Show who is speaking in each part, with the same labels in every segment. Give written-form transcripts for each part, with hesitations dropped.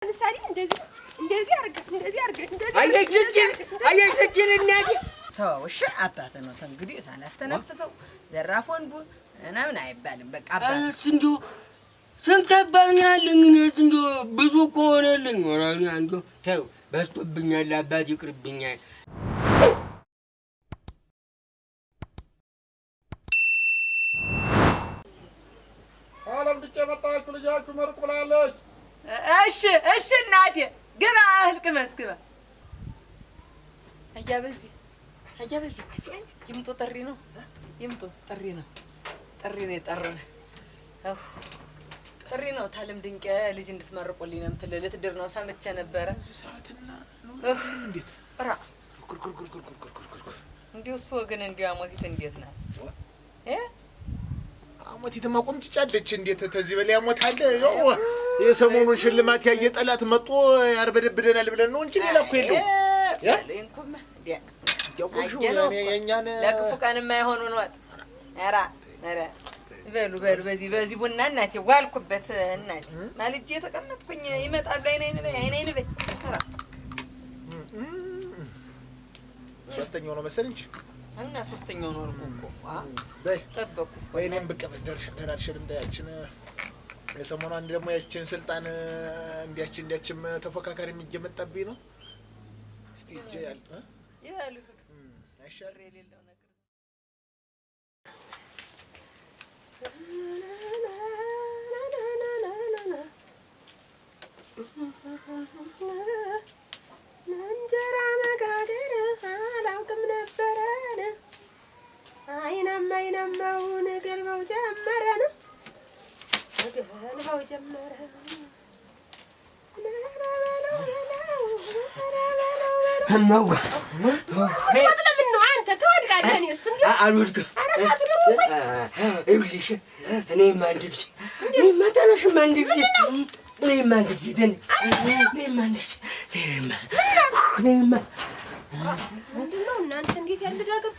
Speaker 1: ለምሳሌ እንደዚህ አርገ
Speaker 2: አየስጅል እናቴ
Speaker 3: ተው እሺ አባተ ነው እንግዲህ ሳላስተነፍሰው ዘራፍ ወንዱ ምናምን አይባልም በቃ አባተ
Speaker 2: እንዲሁ ስንት አባኛለኝ እኔስ እንዲሁ ብዙ እኮ ሆነልኝ ወራኔ አንዱ ተው በስቶብኛል አባት ይቅርብኛል
Speaker 4: አለም ድቄ መጣችሁ ልጃችሁ መርቅ ብላለች
Speaker 3: እሺ እናቴ ግባ እህል ቅመስ ግባ አያበዚ ይምጡ ጥሪ ነው ጥሪ ነው ጥሪ ነው ታለም ድንቄ ልጅ እንድትመርቁልኝ ነው የምትል ልትድር ነው ሰምቼ ነበረ
Speaker 4: እንዴት
Speaker 3: ራ እንዲሁ እሱ ግን እንዲሁ አሞቲት እንዴት ናት
Speaker 4: አሞቲትማ ቆምጭጫለች እንዴት ተዚህ በላይ አሞታል ያው የሰሞኑን ሽልማት ያየ ጠላት መጥቶ ያርበደብደናል ብለን ነው እንጂ ሌላ እኮ የለው
Speaker 3: ያለንኩም የኛን ለክፉ ቀን የማይሆኑ ነው ኧረ በሉ በዚህ ቡና እናቴ ዋልኩበት እናቴ ማልጄ ተቀመጥኩኝ ይመጣሉ አይኔ በይ
Speaker 4: ሶስተኛው ነው መሰል እንጂ
Speaker 3: እና ሶስተኛው ነው እኮ
Speaker 4: በይ
Speaker 3: ጠበቁ
Speaker 4: ወይኔም ብቀበል ደርሽልም ታያችን የሰሞኑ አንድ ደግሞ ያችን ስልጣን እንዲያችም ተፎካካሪ የሚጀመጣብኝ ነው እስቲ እጄ
Speaker 3: ያሉ አሻር የሌለው ነገር
Speaker 1: እንጀራ መጋገር አላውቅም ነበረን አይናማውን ገልባው ጀመረን
Speaker 2: እማዋ
Speaker 1: ለምን ነው አንተ ትወድቃለህ? እኔስ እንዴ
Speaker 2: አልወድቅም።
Speaker 1: አራሳቱ ደግሞ
Speaker 2: ይኸውልሽ እኔማ አንድ ጊዜ እኔማ ተነሽማ አንድ ጊዜ እኔማ አንድ ጊዜ እኔማ
Speaker 1: ምንድን ነው እናንተ እንዴት ያለ ዳገቡ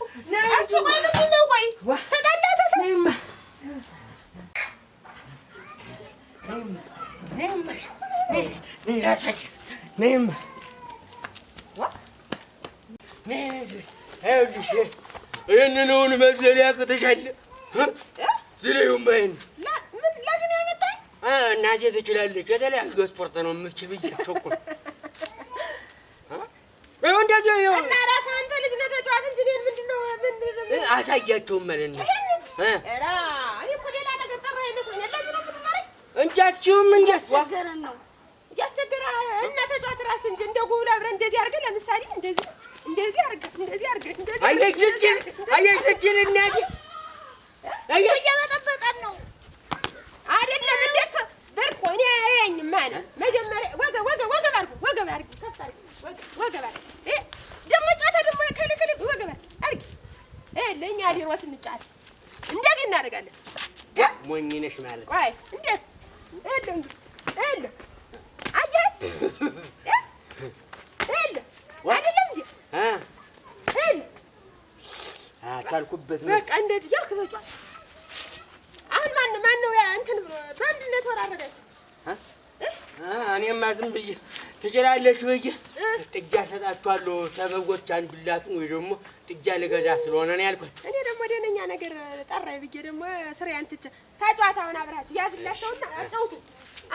Speaker 1: እስቲ ቆይ ምንድን ነው ቆይ ተጣላተ
Speaker 2: እኔማ ይህንኑን መሰል ያቅተሻል ዝለዩማ ይህን
Speaker 1: ምን ለዚህ ነው ያመጣኝ
Speaker 2: እናቴ ትችላለች የተለያዩ ስፖርት ነው የምትችል ብያቸው እኮ እንደዚህ
Speaker 1: እና እራስህ አንተ ልጅ ነህ ተጫዋት እንጂ እኔን ምንድን ነው
Speaker 2: አሳያቸውም ማለት ነው
Speaker 1: ኧረ እኔ እኮ ሌላ ነገር ጠራህ ይመስለኛል ለዚህ ነው የምትጠራኝ
Speaker 2: እንጂ አትችይውም እንዴት
Speaker 1: ያስቸገረን ነው እያስቸገረ እና ተጫዋት እራስህ እንጂ እንደ ጉብል አብረን እንደዚህ አድርገህ ለምሳሌ እንደዚህ አድርገህ
Speaker 2: አየስጅል እናቴ
Speaker 1: እየበጠበጠን ነው አይደለም እንደሱ በርቆ እኔ አያየኝም ማለት መጀመሪያ ወገብ አድርጊ ከፍ አድርጊ ወገብ አድርጊ ደግሞ ጫታ ደግሞ ክልክል ወገብ አድርጊ ለእኛ ዲሮ ስንጫት እንደዚህ እናደርጋለን
Speaker 2: ሞኝ ነሽ ማለት
Speaker 1: ቆይ እንዴት እለ አየህ አይደለም እንዴ
Speaker 2: ካልኩበት
Speaker 1: በቃ እንደዚህ ያልክ በጫት አሁን ማን ነው ያ እንትን በአንድነት ወራረደ
Speaker 2: እኔማ ዝም ብዬ ትችላለች ብዬ ጥጃ ሰጣችኋለሁ ተበጎች አንድ ላቱን ወይ ደግሞ ጥጃ ልገዛ ስለሆነ ነው ያልኳት
Speaker 1: እኔ ደግሞ ደነኛ ነገር ጠራይ ብዬ ደግሞ ስራዬን ትቼ ታጫዋታውን አብራችሁ ያዝላቸውና አጫውቱ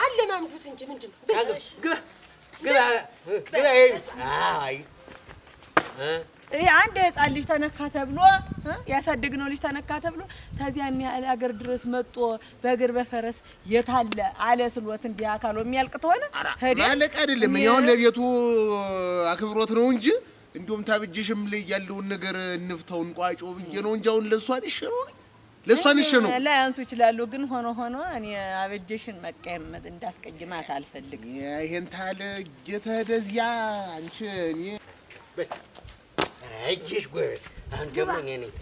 Speaker 1: አለማምዱት እንጂ ምንድን ነው
Speaker 2: ግባ አይ
Speaker 3: አንድ ህፃን ልጅ ተነካ ተብሎ ያሳደግነው ልጅ ተነካ ተብሎ ተዚያን ያህል አገር ድረስ መጥቶ በእግር በፈረስ የታለ አለ ስሎት እንዲህ አካሎ የሚያልቅ ተሆነ
Speaker 4: ማለቅ አይደለም እኔ አሁን ለቤቱ አክብሮት ነው እንጂ እንዲሁም ታብጄሽም ላይ ያለውን ነገር እንፍተውን ቋጮ ብዬ ነው እንጂ አሁን ለእሷን ይሸነው
Speaker 3: ላያንሱ ይችላሉ ግን ሆኖ እኔ አበጀሽን መቀየመት እንዳስቀይማት አልፈልግም
Speaker 4: ይሄን ታለ ጌተደዚያ አንቺ እኔ
Speaker 2: እጅሽ ጎበዝ አሁን ደግሞ እኔ ነኝ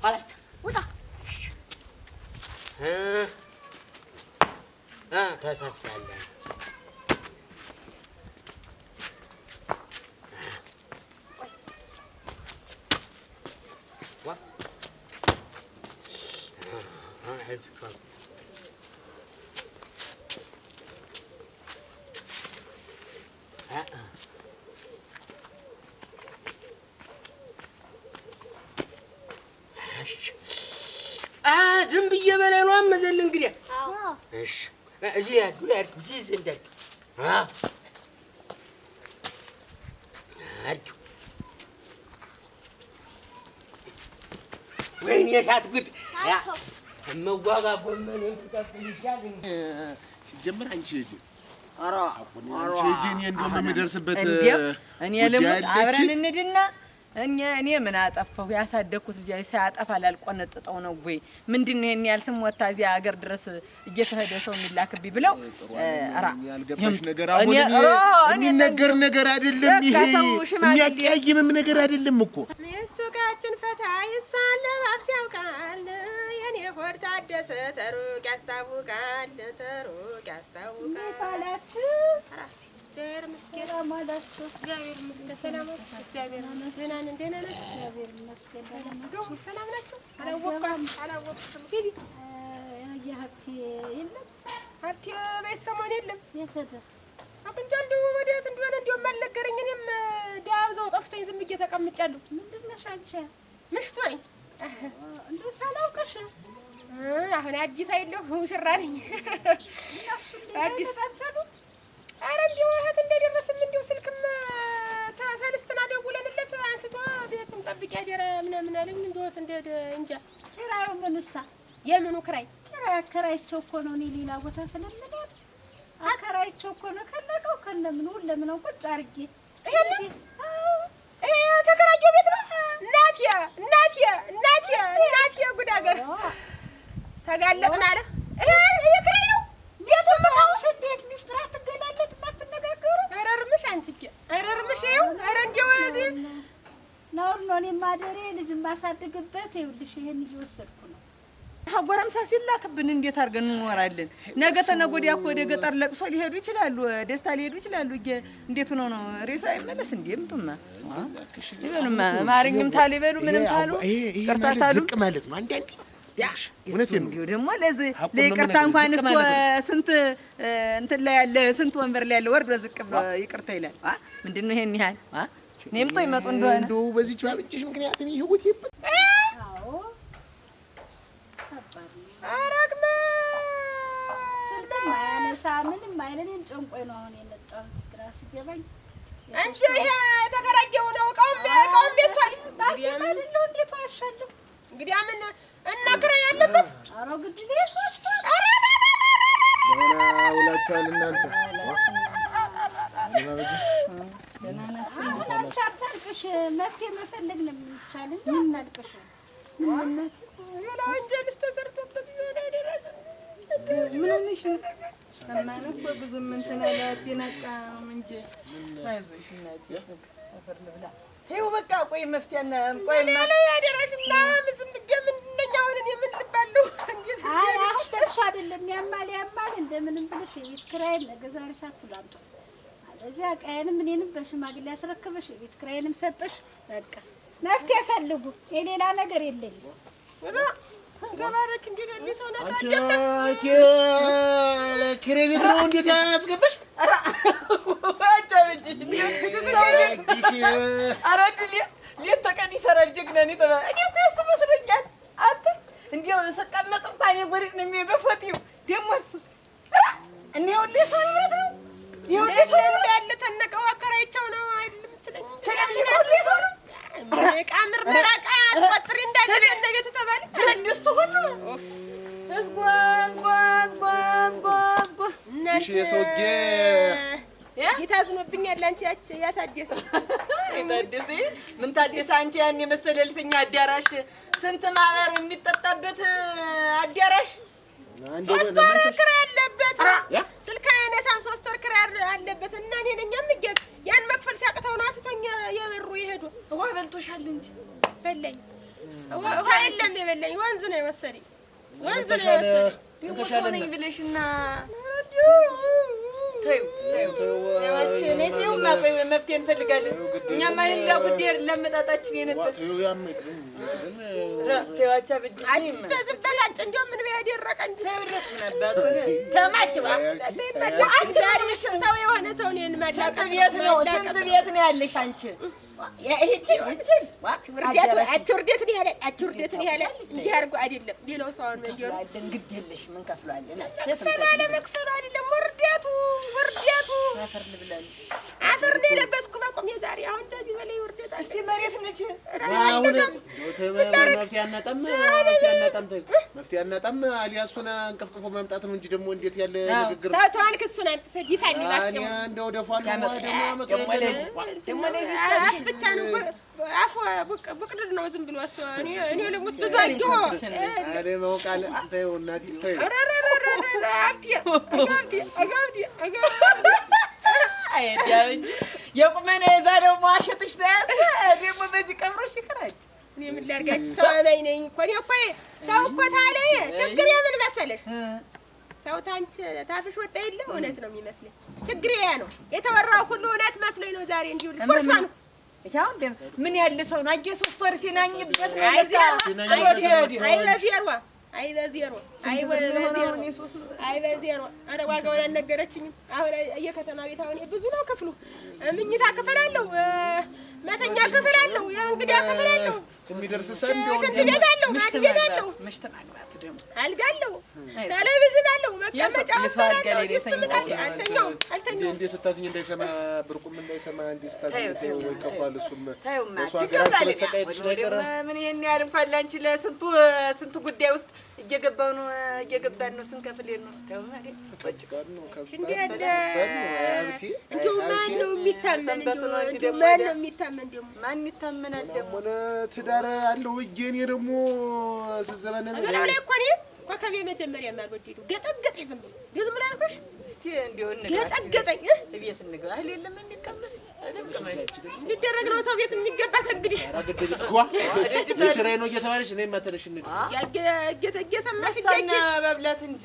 Speaker 2: ኋላስ
Speaker 1: ውጣ
Speaker 2: ተሳስተሃል ዝም ብዬ በላይ ነው አመዘል እንግዲህ እሺ እዚህ ያዱ እዚህ ዘንድ አርጁ ወይኔ ሳትጉት መጓጋ ጎመን እንታስልሻል
Speaker 4: ሲጀምር አንቺ ሂጂ
Speaker 3: ኧረ
Speaker 4: ሂጂ እኔ እንደውም የምደርስበት
Speaker 3: እኔ ልሙት አብረን እንሂድና እኔ ምን አጠፋሁ? ያሳደግኩት ልጅ ሳያጠፋ ላልቆነጥጠው ነው ወይ? ምንድን ነው ይሄን ያህል ስም ወጣ እዚያ ሀገር ድረስ እየተሄደ ሰው የሚላክብኝ ብለው ኧረ
Speaker 4: ያልገባሽ ነገር አሁን የሚነገር ነገር አይደለም። ይሄ የሚያቀያይምም ነገር አይደለም እኮ
Speaker 1: ሚስቱካችን ፈታ ይሷን ለባብስ ያውቃል። የኔ ሆድ ታደሰ ተሩቅ ያስታውቃል፣ ተሩቅ ያስታውቃል አላችሁ። እግዚአብሔር ይመስገን አማላችሁ። እግዚአብሔር ይመስገን ሰላም ናችሁ? እግዚአብሔር ደህና ነን። ደህና ናችሁ? እግዚአብሔር ይመስገን ደህና ናችሁ? ሰላም ናችሁ? አላወቅኩም። ግቢ ሀብቴ የለም። ሀብቴ በይ ሰሞን የለም። የት ሄደ? አቅንቻለሁ ወዴት እንደሆነ እንዲያውም አልነገረኝ። እኔም ዳብዛው ጠፍቶኝ ዝም ብዬ ተቀምጫለሁ። ምንድን ነሽ አንቺ? ምሽቱ ነኝ እንደው ሳላውቅሽ። አሁን አዲስ አይደለሁ ሙሽራ ነኝ። አዲስ ታጣሉ። ኧረ እንዲያው እህት እንደደረስን እንዲያው ስልክም ተሰልስትና ደውለንለት አንስቶ ቤቱን ጠብቂ አደረ ምናምን አለኝ። እንደወት እንደ እንጃ ኪራዩ ምንሳ የምኑ ክራይ? ኪራይ አከራይቸው እኮ ነው። እኔ ሌላ ቦታ ስለምኖር አከራይቸው እኮ ነው። ከለቀው ከነምኑ ለምነው ቁጭ አድርጌ ይሄን ተከራየው ቤት ነው። እናቴ ጉድ አገር ተጋለጥን አለ። ይሄ ክራይ ነው ቤቱ ምታውሽ እንዴት ሚስጥር አትገላለጥ ማትነጋገሩ? ኧረ እርምሽ አንቺ ኧረ እርምሽ ይኸው ኧረ እንዲያው እዚህ ነው እኔ ማደሬ ልጅ ማሳድግበት ይኸውልሽ ይሄን እየወሰድኩ ነው።
Speaker 3: ጎረምሳ ሲላክብን እንዴት አድርገን እንኖራለን? ነገ ተነገ ወዲያ እኮ ወደ ገጠር ለቅሶ ሊሄዱ ይችላሉ፣ ደስታ ሊሄዱ ይችላሉ። እንዴት ሆኖ ነው ሬሳ አይመለስ እንዴ? ምንቱማ ይበሉማ ማርኝም ታሉ ይበሉ ምንም ታሉ ቅርታታሉ
Speaker 4: ዝቅ ማለት ነው አንዳንዴ እውነቴን ነው።
Speaker 3: ደግሞ ለዚህ ለይቅርታ እንኳን እሱ ስንት እንትን ላይ ያለ ስንት ወንበር ላይ ያለ ወርዶ ዝቅ ብሎ ይቅርታ ይላል። ምንድን ነው ይሄን ያህል እኔም ጦ ይመጡ እንደሆነ
Speaker 4: እንደው በዚህ ቻብጭሽ ምክንያት እኔ ህይወት ይበል።
Speaker 1: አዎ አረግማ ስልክም አያነሳ ምንም አይነን ጨንቆይ ነው አሁን የመጣሁት ግራ ሲገባኝ እንጂ ይሄ ተከራየው ነው እቃውም ቤቷል ባኪታ አይደለው እንዴት ዋሻለሁ እንግዲህ ምን እና ክራይ ያለበት ኧረ ግድ ነው ሶስት
Speaker 4: ደህና ውላችኋል እናንተ
Speaker 1: አታልቅሽ። መፍትሄ መፈለግ ነው የሚቻለው። ምን እናልቅሽ? ሌላ ወንጀልስ ተሰርቶበት ቢሆን አይደረስ ምን ሆነሽ?
Speaker 3: ሰማን እኮ ብዙም እንትን አላደናቃ እንጂ አይዞሽ እናቴ አፈር ልብላ። ተይው በቃ ቆይ መፍትሄና ቆይ
Speaker 1: ማለ ያደረሽና ምንም እንደኛውን እኔ ምን ልባለሁ? አይ አሁን ደርሶ አይደለም ያማል እንደምንም ብለሽ የቤት ኪራይ ነገ ዛሬ ሳትላምጡ አለዚያ ቀየንም እኔንም በሽማግሌ ያስረክበሽ የቤት ኪራይንም ሰጠሽ። በቃ መፍትሄ ፈልጉ። የሌላ ነገር የለኝም። ተባረች እንዴት ያለ ሰው ናት?
Speaker 4: አንቺ ኪራይ ቤት ነው እንዴት ያስገባሽ?
Speaker 3: ሌት ተቀን ይሰራል ጀግና ነኝ ተባለ። እኔ እኮ እሱ መስሎኛል። አንተ እንዲያው ስቀመጥ እንኳን የጎሪጥ ነው የሚበፈጥው ደሞስ እኔ ሁሌ ሰው ይወት ነው ይሁን ሰው ያለ ተነቀው አከራይቸው ነው አይደለም ትለኝ ቴሌቪዥን ሁሌ ሰው ነው የቃምር መራቃ አጥጥሪ እንዳለ ለቤቱ ተባለ እንደስቱ ሁሉ አስጓዝ
Speaker 4: እሺ የሶጌ
Speaker 1: ይታዝኑብኛል። አንቺ ያታደሰ
Speaker 3: ይታደሰ ምን ታደሰ? አንቺ ያን የመሰለ እልፍኛ አዳራሽ ስንት ማህበር የሚጠጣበት አዳራሽ
Speaker 1: ሶስት ወር ክራይ አለበት። ስልክ አይነሳም። ሶስት ወር ክራይ አለበት እና እኔ ነኝ የምገዝ ያን መክፈል ሲያቅተው ነው አትቶኝ የበሩ ይሄዱ።
Speaker 3: ውሃ በልቶሻል እንጂ
Speaker 1: በለኝ። ውሃ የለም የበለኝ ወንዝ ነው የወሰደኝ። ወንዝ ነው የወሰደኝ።
Speaker 3: ደግሞ ሰው ነኝ ብለሽና ተይው ያቺ ነቴው ማቆይ መፍትሄ እንፈልጋለን። እኛማ ሌላ ጉዳይ ለመጣጣችን የነበር ተዋቻ በጅ
Speaker 1: አስተዝበላጭ እንደው ምን ቢያደረቀ እንጂ
Speaker 3: ተውለት ነበር ተማች
Speaker 1: አንቺ ሰው የሆነ ሰው ነን ማለት
Speaker 3: ስንት ቤት ነው ያለሽ አንቺ?
Speaker 1: አትውርደት ነው ያለ እንዲህ አድርጎ አይደለም ሌላው ሰው ነው እንዲሁ
Speaker 3: እንግዲህ የለሽ ምን ከፍሏለን
Speaker 1: መክፈሉ አይደለም ወርደቱ አፈር ነው የለበስኩ በቁም የዛሬ አሁን እንደዚህ በላይ ወርደት
Speaker 3: እስቲ መሬት ነች
Speaker 4: አሁን መፍትሄ አናጣም አልያሱና እንቀፍቅፎ ማምጣት ነው እንጂ ደግሞ እንዴት ያለ ንግግር
Speaker 1: ሳቷን ክሱን አንተ ዲፋልባቸው
Speaker 4: እንደው ደፋሉ
Speaker 3: ደግሞ ለዚህ
Speaker 1: ብቻ ነው አፎ ብቅድር ነው ዝም ብሎ እኔ ለሙት ተዛግቶ
Speaker 4: አሬ መውቃለ አንተ እናቲ ተይ
Speaker 3: አይዲያንጂ የቁመና የዛሬው ማሸትሽ ታያስ ደግሞ በዚህ ቀምሮሽ ይከራጭ
Speaker 1: እኔ ምን ላድርጋችሁ ሰው አማኝ ነኝ እኮ እኔ እኮ ሰው እኮ ታለኝ ችግር የምን መሰለሽ ሰው ታንቺ ታፍሽ ወጣ የለም እውነት ነው የሚመስለኝ ችግር ያ ነው የተወራው ሁሉ እውነት መስሎኝ ነው ዛሬ እንዲሁ ልፈርሻ ነው
Speaker 3: ያው ምን ያለ ሰው ነው አየ 3 ወር ሲናኝበት
Speaker 1: አይበዜሮ አረ ዋጋውን አልነገረችኝም አሁን የከተማ ቤት አሁን ብዙ ነው ክፍሉ ምኝታ ክፍል አለው መተኛ ክፍል አለው የእንግዳ ክፍል አለው
Speaker 4: የሚደርስ ሰንደው
Speaker 1: ሽንት ቤት አለው ማድ ቤት አለው
Speaker 3: ምሽት ማግባት ደግሞ
Speaker 1: አልጋ አለው ቴሌቪዥን አለው መቀመጫ ወንበር አለው ይስተምጣል አንተኛው
Speaker 4: እንዴ ስታዝኝ እንዳይሰማ ብርቁም እንዳይሰማ እንዴ ስታዝኝ ወይ ከፋል እሱም
Speaker 3: እሱ አገራችን ለሰቃይት ነገር ምን ይሄን ያህል እንኳን ላንቺ ለስንቱ ጉዳይ ውስጥ እየገባን ነው ስንከፍል ነው ተው ማለት ተጭቃር ነው
Speaker 1: እንዴ እንደው ማን ነው የሚታመን እንደው ማን ነው የሚታመን ደግሞ
Speaker 3: ማን ይታመናል ደግሞ
Speaker 4: ትዳር አለው ወጌኔ ደግሞ ዘዘበነ
Speaker 1: ነው ላይ እኮ ነው ኮከቤ መጀመሪያ ማልወደዱ ገጠገጠ ዝም ብሎ አልኩሽ
Speaker 3: እስቲ እንደው
Speaker 1: ገጠገጠኝ
Speaker 3: ቤት እንግባ አይደል የለም የሚቀመስ
Speaker 1: ሊደረግ ነው ሰው ቤት የሚገባ ተግዲሽ
Speaker 4: አራገደልኩዋ ለችራይ ነው እየተባለሽ እኔ ማተነሽ እንዴ
Speaker 1: እየሰማሽ
Speaker 3: ገና መብላት እንጂ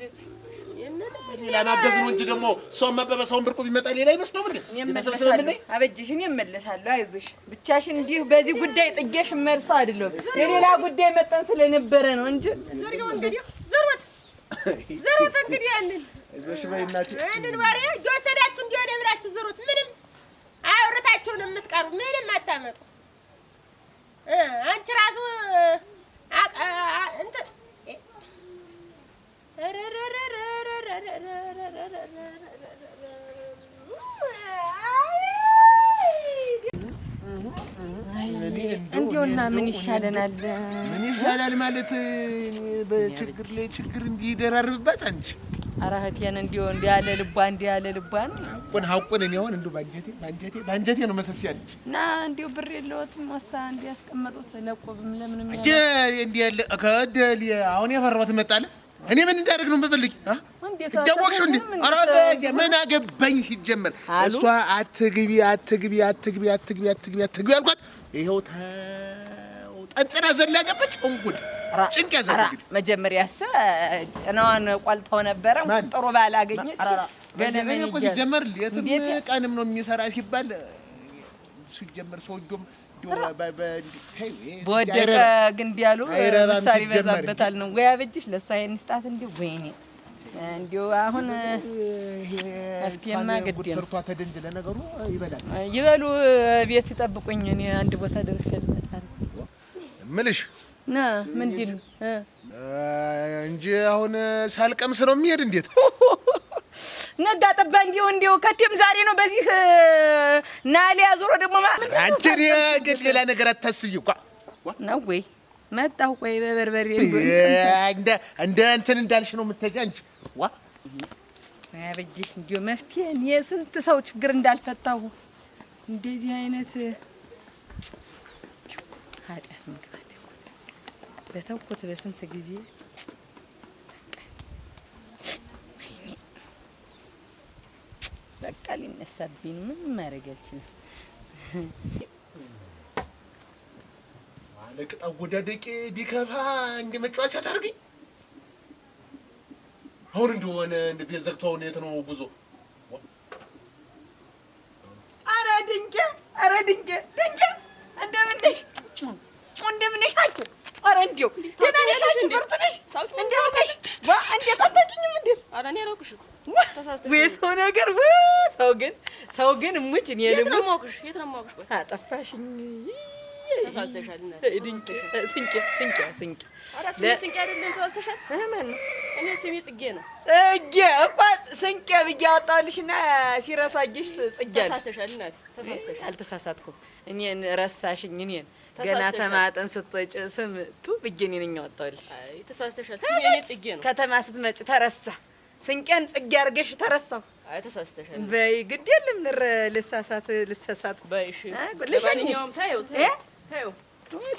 Speaker 4: ለማገዝ ነው እንጂ ደግሞ ሰው መበበሰውን ብርቁ ቢመጣ ሌላ ይመስለው ምን
Speaker 3: የምትሰበሰበ አበጅሽን እመለሳለሁ አይዞሽ ብቻሽን እንጂ በዚህ ጉዳይ ጥጌሽ መርሳው አይደለም የሌላ ጉዳይ መጣን ስለነበረ ነው እንጂ
Speaker 1: ዘርጋው እንግዲህ ዘሮት እንግዲህ ያንን
Speaker 4: አይዞሽ በእናቴ
Speaker 1: ያንን ወሬ እየወሰዳችሁ እንዲሆነ ብላችሁ ዘሮት ምንም አውርታችሁ ነው የምትቀሩ ምንም አታመጡ አንቺ ራሱ እንት
Speaker 3: እንዲውና ምን ይሻለናል
Speaker 4: ማለት በችግር ላይ ችግር እንዲደራርብባት አንቺ
Speaker 3: አራህቲያን እንዲው እንዲያለ ልባን
Speaker 4: ሀቁን እኔ አሁን እንደው ባንጀቴ ነው መሰስ ያለች
Speaker 3: እና እንዲው ብር የለውትም ወሳ እንዲያስቀመጡት ለቆብም ለምንም
Speaker 4: እንዲያለ ከደል አሁን ያፈራሁት መጣለ እኔ ምን እንዳደርግ ነው የምፈልግ ደወቅሽው እንዴ አራበ ምን አገባኝ ሲጀመር እሷ አትግቢ አልኳት ይሄው ጠንጥና ዘላ ገባች እንጉድ ጭንቅ ያዘኝ
Speaker 3: መጀመሪያስ እናዋን ቋልጣው ነበረ ጥሩ ባላገኘች
Speaker 4: ገለመኝ እኮ ሲጀመር ለትም ቀንም ነው የሚሰራ ሲባል ሲጀመር ሰውጆም
Speaker 3: በወደቀ ግንድ ያሉ ምሳሌ ይበዛበታል ነው ወይ አበጅሽ ለሷ ይሄን ስጣት እንዴ ወይኔ እንዴው አሁን አፍቲያማ ገድ
Speaker 4: ሰርቷ ተደንጅ ለነገሩ
Speaker 3: ይበሉ ቤት ይጠብቁኝ እኔ አንድ ቦታ ደርሼልታል
Speaker 4: ምልሽ
Speaker 3: ና ምንድን
Speaker 4: እንጂ አሁን ሳልቀምስ ነው የሚሄድ እንዴት
Speaker 3: ነጋ ጠባ እንዲው ከቴም ዛሬ ነው በዚህ ናሊያ ዞሮ ደግሞ
Speaker 4: አንቺ ሌላ ነገር አታስቢ እኮ
Speaker 3: ነው ወይ መጣሁ ቆይ በበርበሬ
Speaker 4: እንደ እንትን እንዳልሽ ነው የምትሄጂ አንቺ ዋ
Speaker 3: ያበጅሽ እንዲው መፍትሄ የስንት ሰው ችግር እንዳልፈታሁ እንደዚህ አይነት ኃጢአት መግባት በተውኩት በስንት ጊዜ በቃ ሊነሳብኝ ምን ማድረግ አልችልም
Speaker 4: አለቅጣ ወዳደቂ ቢከፋ እንደ መጫወቻ ታርገኝ አሁን እንደሆነ እንደ ቤት ዘግተው ነው የት ነው ጉዞ
Speaker 3: ኧረ ድንቄ ኧረ ድንጋይ እንደምን ነሽ? እንደምን ነሽ አንቺ? ኧረ እንደው ደህና ነሽ አንቺ? ብርቱ ነሽ? እንደምን ነሽ? እንዴት አታውቂኝም እንዴ? ኧረ እኔ አላውቅሽም። ወይ ሰው ነገር ሰው ግን እሙች እኔ ልሙት። የት ነው የማውቅሽ? አጠፋሽኝ። ተሳስተሻል። ስንቄ ኧረ ስንቄ አይደለም። ተሳስተሻል። ማን ነው? እኔ ስሜ ጽጌ ነው። ጽጌ እኮ ስንቄ ብዬሽ አወጣሁልሽና ሲረሱ አየሽ ጽጌ አለ። ተሳስተሻል እናቴ፣ ተሳስተሻል። አልተሳሳትኩም። እኔን ረሳሽኝ። እኔን ገና ተማጠን ስትወጪ ስም ቱ ብዬሽ እኔ ነኝ ያወጣሁልሽ። አይ ተሳስተሻል። ስሜ እኔ ጽጌ ነው። ከተማ ስትመጪ ተረሳ። ስንቄን ጽጌ አድርገሽ ተረሳሁ። አይ ተሳስተሻል። በይ ግድ የለም ልሳሳት በይ። እሺ ለማንኛውም ታየው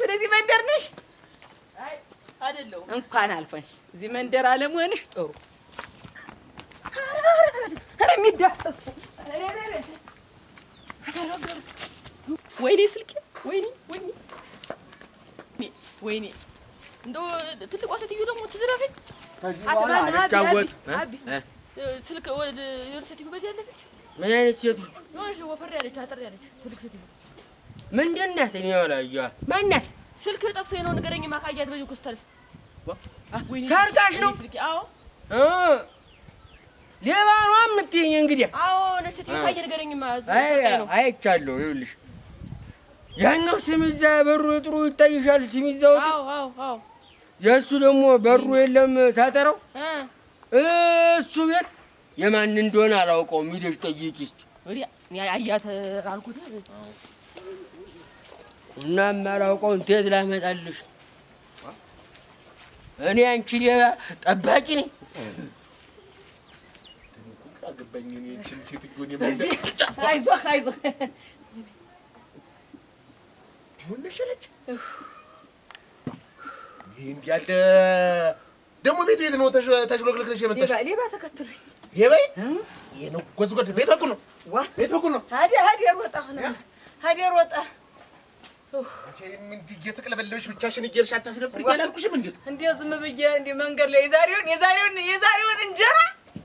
Speaker 3: ወደዚህ መንደር ነሽ? አይ አይደለሁም። እንኳን አልፈንሽ እዚህ መንደር አለመሆንሽ ጥሩ። ኧረ የሚዳሰስ ወይኔ ስልኬ ወይኔ እንደው ትልቋ ሴትዮ ደግሞ ትዝረፈኝ።
Speaker 2: አትጫወት
Speaker 3: ስልክ ወደ ዩኒቨርሲቲ በዚህ ያለች
Speaker 2: ምን አይነት ሴትዮ?
Speaker 3: ወፈር ያለች አጠር ያለች ትልቅ ሴትዮ
Speaker 2: ምንድን ናት? እኔ አላየኋ። ማን ናት?
Speaker 3: ስልክ ጠፍቶኝ ነው ንገረኝ። ማካያት በዚህ ኮስተር
Speaker 2: ሰርታሽ ነው?
Speaker 3: አዎ
Speaker 2: ሌባ ነው የምትይኝ? እንግዲህ
Speaker 3: አዎ ነስቲ ካየ ንገረኝ።
Speaker 2: አይቻለሁ። ይኸውልሽ ያኛው ስሚዛ በሩ ጥሩ ይታይሻል። ስሚዛው
Speaker 3: አዎ
Speaker 2: የእሱ ደግሞ በሩ የለም ሳጠራው እሱ ቤት የማን እንደሆነ አላውቀውም። ሂደሽ ጠይቂ እስኪ።
Speaker 3: አያት አልኩት
Speaker 2: እና የማላውቀውን እንዴት ላመጣልሽ? እኔ አንቺ ሌባ ጠባቂ ነኝ።
Speaker 3: አይዞህ
Speaker 4: ሙነሸለች እንዲህ ያለ ደግሞ ቤቱ የት ነው? ተሽሎክልክልሽ የመጣሽ?
Speaker 3: ሌባ ተከትሎኝ።
Speaker 4: ሌባይ ይሄ ነው ጎዝጎድ ቤት በኩል ነው። ቤት በኩል ነው። ሀዲያ ሮጣ አንቺ ምን እየተቀለበለብሽ ብቻሽን እየሄድሽ አታስነፍሪኝ አላልኩሽም? እንዴት
Speaker 3: ዝም ብዬ እንዲህ መንገድ ላይ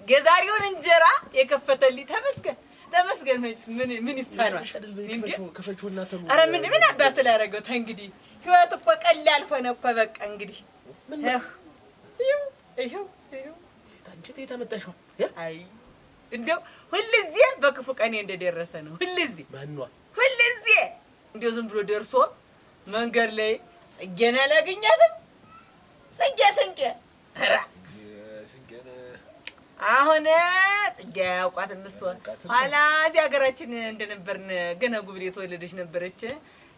Speaker 3: የዛሬውን እንጀራ የከፈተልኝ ተመስገን። ምን ይሳናል?
Speaker 4: ከፈችውና ተሙ
Speaker 3: ኧረ ምን አባቱ ላደርገው? እንግዲህ ህይወት እኮ ቀላል ሆነ እኮ በቃ እንግዲህ ይኸው
Speaker 4: አንቺ ተይ ታመጣሽው።
Speaker 3: አይ እንደው ሁልጊዜ በክፉ ቀኔ እንደደረሰ ነው። ሁልጊዜ እንደው ዝም ብሎ ደርሶ መንገድ ላይ ጽጌን አላገኛትም። ጽጌ አሁን ጽጌ ያውቋትም እሷ ኋላ እዚህ ሀገራችን እንደነበርን ገና ጉብሌ የተወለደች ነበረች።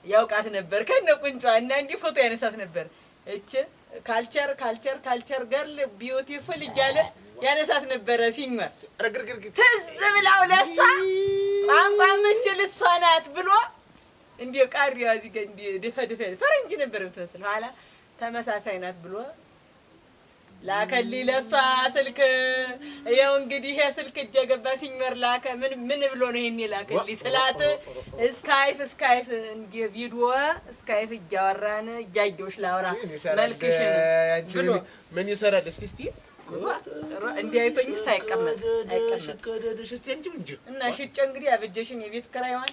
Speaker 3: ያውቃት ነበር ከነ ቁንጯ እና እንዲህ ፎቶ ያነሳት ነበር። እቺ ካልቸር ገርል ቢዩቲፉል እያለ ያነሳት ነበረ። ሲኛር ትዝ ብላው ለሷ ቋንቋ የምትችል እሷ ናት ብሎ እንዲህ ቃሪያ እዚህ ጋር እንዲህ ደፈ ፈረንጅ ነበር የምትመስል። ኋላ ተመሳሳይ ናት ብሎ ላከልኝ ለሷ ስልክ። ይኸው እንግዲህ ይሄ ስልክ እጄ ገባ። ሲኛር ላከ። ምን ብሎ ነው ይሄን ላከልኝ ስላት ስካይፍ እንዲህ ቪዲዮ ስካይፍ እያወራን እያየሁሽ ላውራ መልክሽን ብሎ
Speaker 4: ምን ይሰራል? እስቲ
Speaker 3: እንዲህ አይቶኝ ሳይቀመጥ
Speaker 4: ከደደሽ እስቲ እንጂ
Speaker 3: እና ሽጬ እንግዲህ አበጀሽን የቤት ኪራይዋን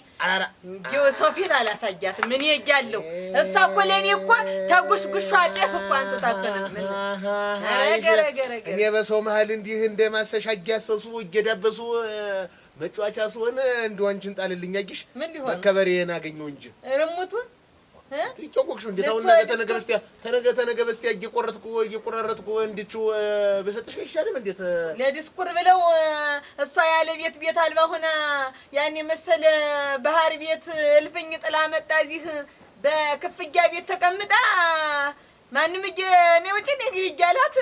Speaker 3: እንዲሁ ሰው ፊት አላሳያትም። ምን ይያለው እሷ እኮ ለኔ እኮ ተጉሽጉሿ ጤፍ እኮ አንስታከነ ምን አረገረገረ
Speaker 4: እኔ በሰው መሀል እንዲህ እንደማሰሻ እያሰሱ እየዳበሱ መጫወቻ ስለሆነ እንደው አንቺን ጣልልኝ አጊሽ መከበሬን አገኘው እንጂ
Speaker 3: እርሙቱ
Speaker 4: ይቆቅሹ እንዴታው ተነገ በስቲያ እየቆረጥኩ እንድቹ በሰጥሽ ይሻላል። እንዴት
Speaker 3: ለዲስኩር ብለው እሷ ያለ ቤት አልባ ሆና ያኔ መሰለ ባህር ቤት እልፍኝ ጥላ መጣ። እዚህ በክፍያ ቤት ተቀምጣ ማንም ነው ወጪ ነግቢ ይያላት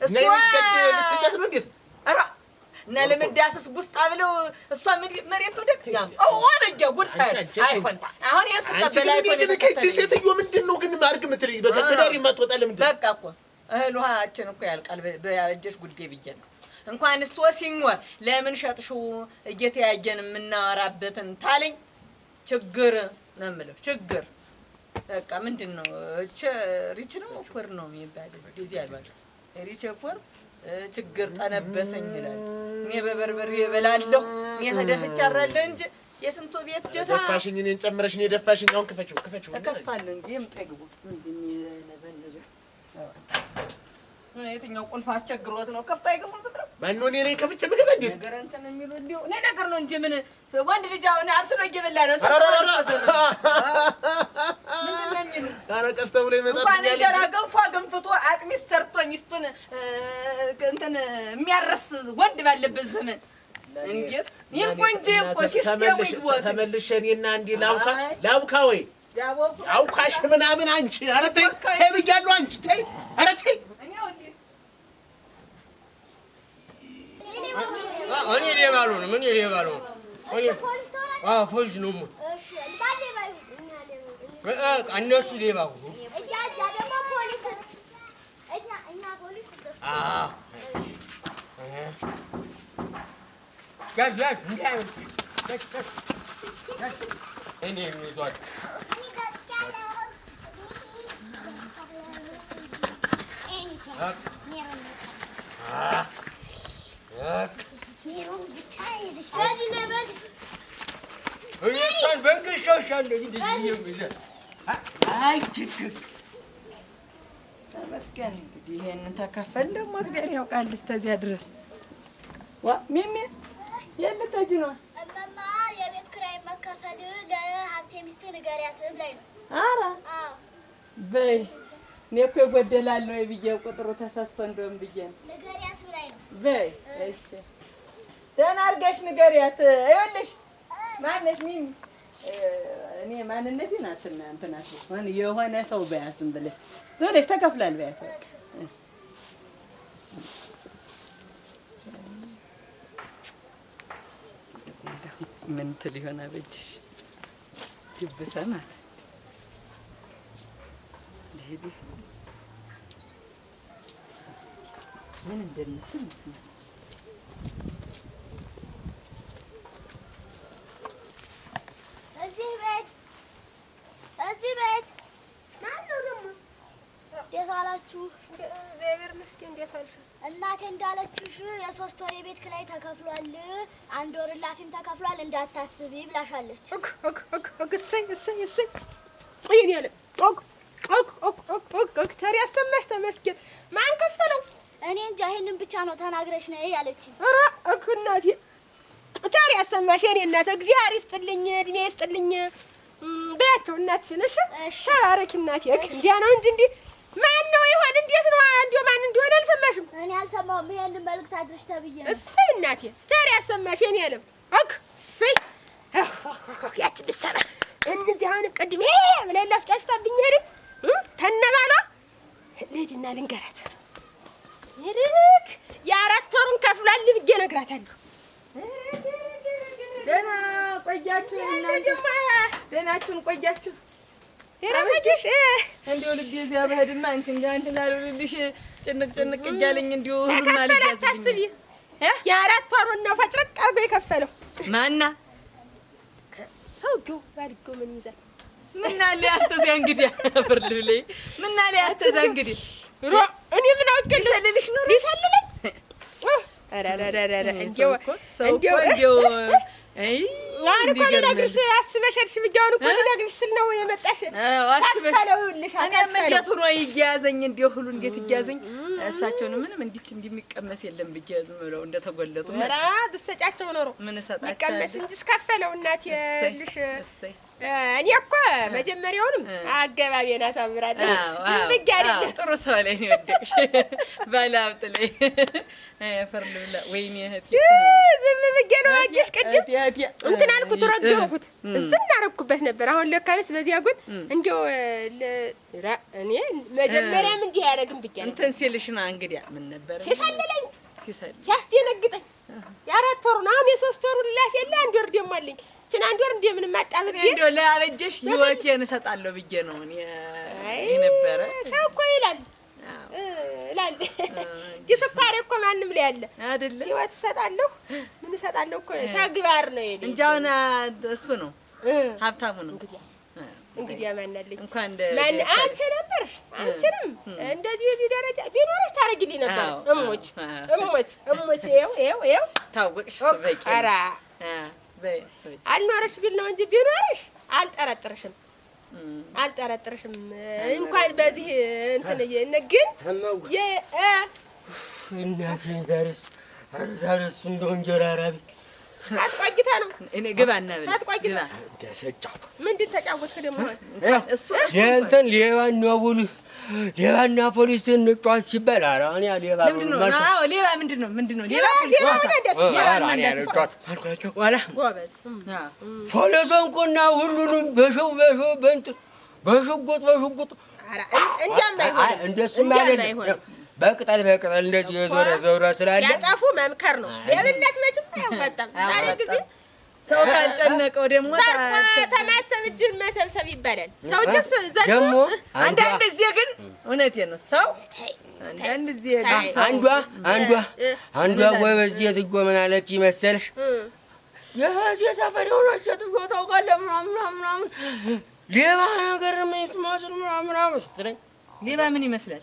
Speaker 3: እሷ
Speaker 4: ለስጨት ነው እንዴት
Speaker 3: አራ እና ለመዳሰስ ጉስጣ ብለው እሷ መሬቱ ደክያም ወረጃ ጉርሳ አይሆን አሁን ያስቀበላይቶ
Speaker 4: ሴትዮ ምንድነው ግን ማርግ ምትልይ በተከዳሪ ማትወጣ ለምንድን
Speaker 3: በቃ እኮ እህል ውሃችን እኮ ያልቃል። በያጀሽ ጉዴ ብዬ ነው እንኳን እሱ ሲኞር ለምን ሸጥሽው እየተያየን የምናወራበትን ታለኝ ችግር ነው የምለው ችግር በቃ ምንድነው ሪች ነው ኮር ነው የሚባለው ጊዜ ያልባል ሪች ኮር ችግር ጠነበሰኝ ይላል። እኔ በበርበሬ እበላለሁ እኔ ተደፍቻራለሁ እንጂ የስንቱ ቤት ጀታ
Speaker 4: ደፋሽኝ እኔን ጨምረሽ እኔ ደፋሽኝ አሁን ክፈችው
Speaker 3: ተከፍታለሁ እንጂ የምጠግቡ እንደሚነዘነዙ የትኛው ቁልፍ አስቸግሮት ነው ከፍታ አይገቡም ዝም ብለው
Speaker 4: ማነው እኔ ነኝ ከፍቼ ምግብ እንዴት
Speaker 3: ነገር እንትን የሚሉ እንዲሁ እኔ ነገር ነው እንጂ ምን ወንድ ልጅ አሁን አብስሎ እየበላ ነው
Speaker 4: ኧረ ቀስ ተብሎ ይመጣል
Speaker 3: እንኳን እንጀራ ገንፎ ገንፍቶ አጥሚት ሰርቶ ሚስቱን እንትን የሚያረስ ወንድ ባለበት ዘመን እንዴት ይሄን ቆንጆ እኮ ሲስተሙ ይግቦት
Speaker 4: ተመልሼ እኔና እንዴ ላውካ ወይ አውካሽ ምናምን አንቺ ኧረ ተይ ተይ ብያለሁ አንቺ ተይ ኧረ ተይ
Speaker 2: እኔ ሌባ አልሆንም ምን ሌባ አልሆንም ፖሊስ ነው እሺ እነሱ ሌባ ሁሉ
Speaker 5: ደግሞ ፖሊስ እኛ ፖሊስ
Speaker 2: ያዝ እንዳይወጣ እኔ የሚይዟት
Speaker 3: ተመስገን እንግዲህ ይሄንን ተከፈል ደግሞ እግዚአብሔር ያውቃል እስከዚያ ድረስ ዋ ሚሚ የት ልትሄጂ ነው
Speaker 5: እማማ የቤት ኪራይ መከፈል ለሀብቴ ሚስት ንገሪያት ብላኝ ነው
Speaker 3: ኧረ በይ እኔ እኮ ይጎደላል ነው ብዬ ቁጥሩ ተሳስቶ እንደውም ብዬ ነው
Speaker 5: ንገሪያት ብላኝ ነው
Speaker 3: በይ እሺ ደህና አድርገሽ ንገሪያት ይኸውልሽ ማነሽ ሚሚ እኔ ማንነቴን እንትን አትሆን የሆነ ሰው በያት ዝም ብለሽ ዞረሽ ተከፍላል በያት ምን ትል ይሆን አበጅሽ ትብሰማት ለሄዲ ምን እንደምትል
Speaker 5: እዚህ ቤት ማነው ደግሞ እንዴት ዋላችሁ
Speaker 1: እግዚአብሔር ይመስገን እንዴት ዋልሽ
Speaker 5: እናቴ እንዳለችሽ የሶስት ወር የቤት ኪራይ ተከፍሏል 1 ወር ላፊም ተከፍሏል እንዳታስቢ ብላሻለች
Speaker 1: እሰይ ይሄን ያለ ተሪ ያሰማሽ ተመስገን ማን ከፈለው
Speaker 5: እኔ እንጃ ይሄንን ብቻ ነው ተናግረሽ ነው ያለችኝ
Speaker 1: ኧረ እናቴ ተሪ ያሰማሽ የኔ እናት እግዚአብሔር ይስጥልኝ እድሜ ይስጥልኝ በያቸው እናትሽን እሺ ተባረኪ እናቴ እንዲያ ነው እንጂ እንዲህ ማን ነው ይሆን እንዴት ነው እንዲያው ማን እንደሆነ አልሰማሽም
Speaker 5: እኔ አልሰማሁም ይሄንን መልእክት አድርሽ ተብዬ ነው
Speaker 1: እሰይ እናቴ ተሪ ያሰማሽ የኔ ያለም እሰይ ያቺ ብሰማ እነዚህ አሁን ቅድሜ ብለህ ላፍጫስታብኝ አይደል ተነባሏ ልሂድና ልንገራት ይርክ የ4 ወሩን ከፍሏል ብዬ እነግራታለሁ
Speaker 3: ደህና ቆያችሁ እናንተ ደህናችሁን ቆያችሁ
Speaker 1: የረመችሽ
Speaker 3: እንደው ልቤ እዚያ በህድማ አንቺ እንትን አልልልሽ ጭንቅ እያለኝ እንደው ሁሉም ማለት
Speaker 1: ታስቢ የ4 ወሩን ነው ፈጥረቅ አርጎ የከፈለው
Speaker 3: ማና
Speaker 1: ሰውዬው ባልገው ምን ይዛል
Speaker 3: ምን አለ ያስተዚያ እንግዲህ አፈርል ብለይ ምን አለ ያስተዚያ እንግዲህ
Speaker 1: እኔ ምን አውቄልሽ ሰልልሽ ነው ሊሰልልኝ እንደው አይ እኮ ልነግርሽ አስበሽልሽ ብቻውን እኮ ልነግርሽ ስል ነው የመጣሽ ታስፈለውልሽ
Speaker 3: አታፈለው ነው ይያዘኝ እንደው ሁሉ እንዴት ይያዘኝ እሳቸውን ምንም እንዲሚቀመስ የለም ብዬ ዝም ብለው እንደተጎለጡ
Speaker 1: ኧረ ብትሰጫቸው ኖሮ
Speaker 3: ምን ሰጣቸው
Speaker 1: ይቀመስ እንጂ እስከፈለው እናት ልሽ እኔ እኮ መጀመሪያውንም አገባቤን አሳምራለሁ ዝም ብዬ አይደለም
Speaker 3: ጥሩ ሰው ላይ ነው የወደቅሽ ባለሀብት ላይ ፈርልብላ ወይኔ እህቴ
Speaker 1: ዝም ብዬ ነው አየሽ ቅድም እንትን አልኩት ረገኩት እዝና አደረኩበት ነበር አሁን ለካንስ በዚያ ጎን እንደው እኔ መጀመሪያም እንዲህ ያደርግም ብዬ
Speaker 3: እንትን ሲልሽ ነው እንግዲህ ምን ነበር
Speaker 1: ሲሰልለኝ ሲያስደነግጠኝ የ4 ወሩን አሁን የ3 ወሩን ላፍ የለ 1 ወር ደግሞ አለኝ እችን 1 ወር እንደምንም አጣብቤ
Speaker 3: እንደው ለአበጀሽ ህይወቴን እሰጣለሁ ብዬ ነው እኔ የነበረ
Speaker 1: ሰው እኮ ይላል ይላል ዲስኳር እኮ ማንም ላይ ያለ
Speaker 3: አይደለ
Speaker 1: ህይወት እሰጣለሁ ምን እሰጣለሁ እኮ ተግባር ነው ይሄ
Speaker 3: እንጂ አሁን እሱ ነው ሀብታሙ ነው
Speaker 1: እንግዲህ ማንነልኝ
Speaker 3: እንኳን
Speaker 1: ማን አንቺ ነበርሽ አንቺንም እንደዚህ እዚህ ደረጃ ቢኖርሽ ታረግልኝ ነበር እሞች ይኸው ታወቅሽ በቂ ኧረ አልኖረሽ ቢል ነው እንጂ ቢኖርሽ አልጠረጥርሽም እንኳን በዚህ እንትን ግን
Speaker 2: እናቴ ዛሬስ እንደው እንጀራ ራቢ
Speaker 1: አጥቋጊታ ነው
Speaker 3: እኔ ግባና ብለ
Speaker 1: አጥቋጊታ
Speaker 2: ደሰጫው
Speaker 1: ምንድን ተጫወትክ ደግሞ
Speaker 3: እሱ
Speaker 2: የእንትን ሌባና ፖሊስ እንጫወት ሲባል ኧረ እኔ ሌባ
Speaker 3: ሌባ ምንድነው ሌባ
Speaker 1: ጎበዝ
Speaker 2: ፖሊሱን እኮና ሁሉንም በሽጉጥ እንደሱም አይደለም በቅጠል እንደዚህ የዞረ ስላለ
Speaker 1: ያጠፉ መምከር ነው። ሌብነት መቼም አያዋጣም። ዛሬ ጊዜ
Speaker 3: ሰው ካልጨነቀው ደግሞ
Speaker 1: ተማሰብ እጅን መሰብሰብ ይባላል። ሰውችስ
Speaker 2: ደግሞ
Speaker 3: አንዳንድ ጊዜ ግን እውነቴን ነው ሰው አንዳንድ ጊዜ
Speaker 2: አንዷ ጎበዝ ሴትዮ ምን አለች መሰለሽ? የዚህ ሰፈር የሆነች ሴትዮ ታውቃለህ ምናምን ሌባ ነገር የምትመስል ምናምን ስትለኝ
Speaker 3: ሌባ ምን ይመስላል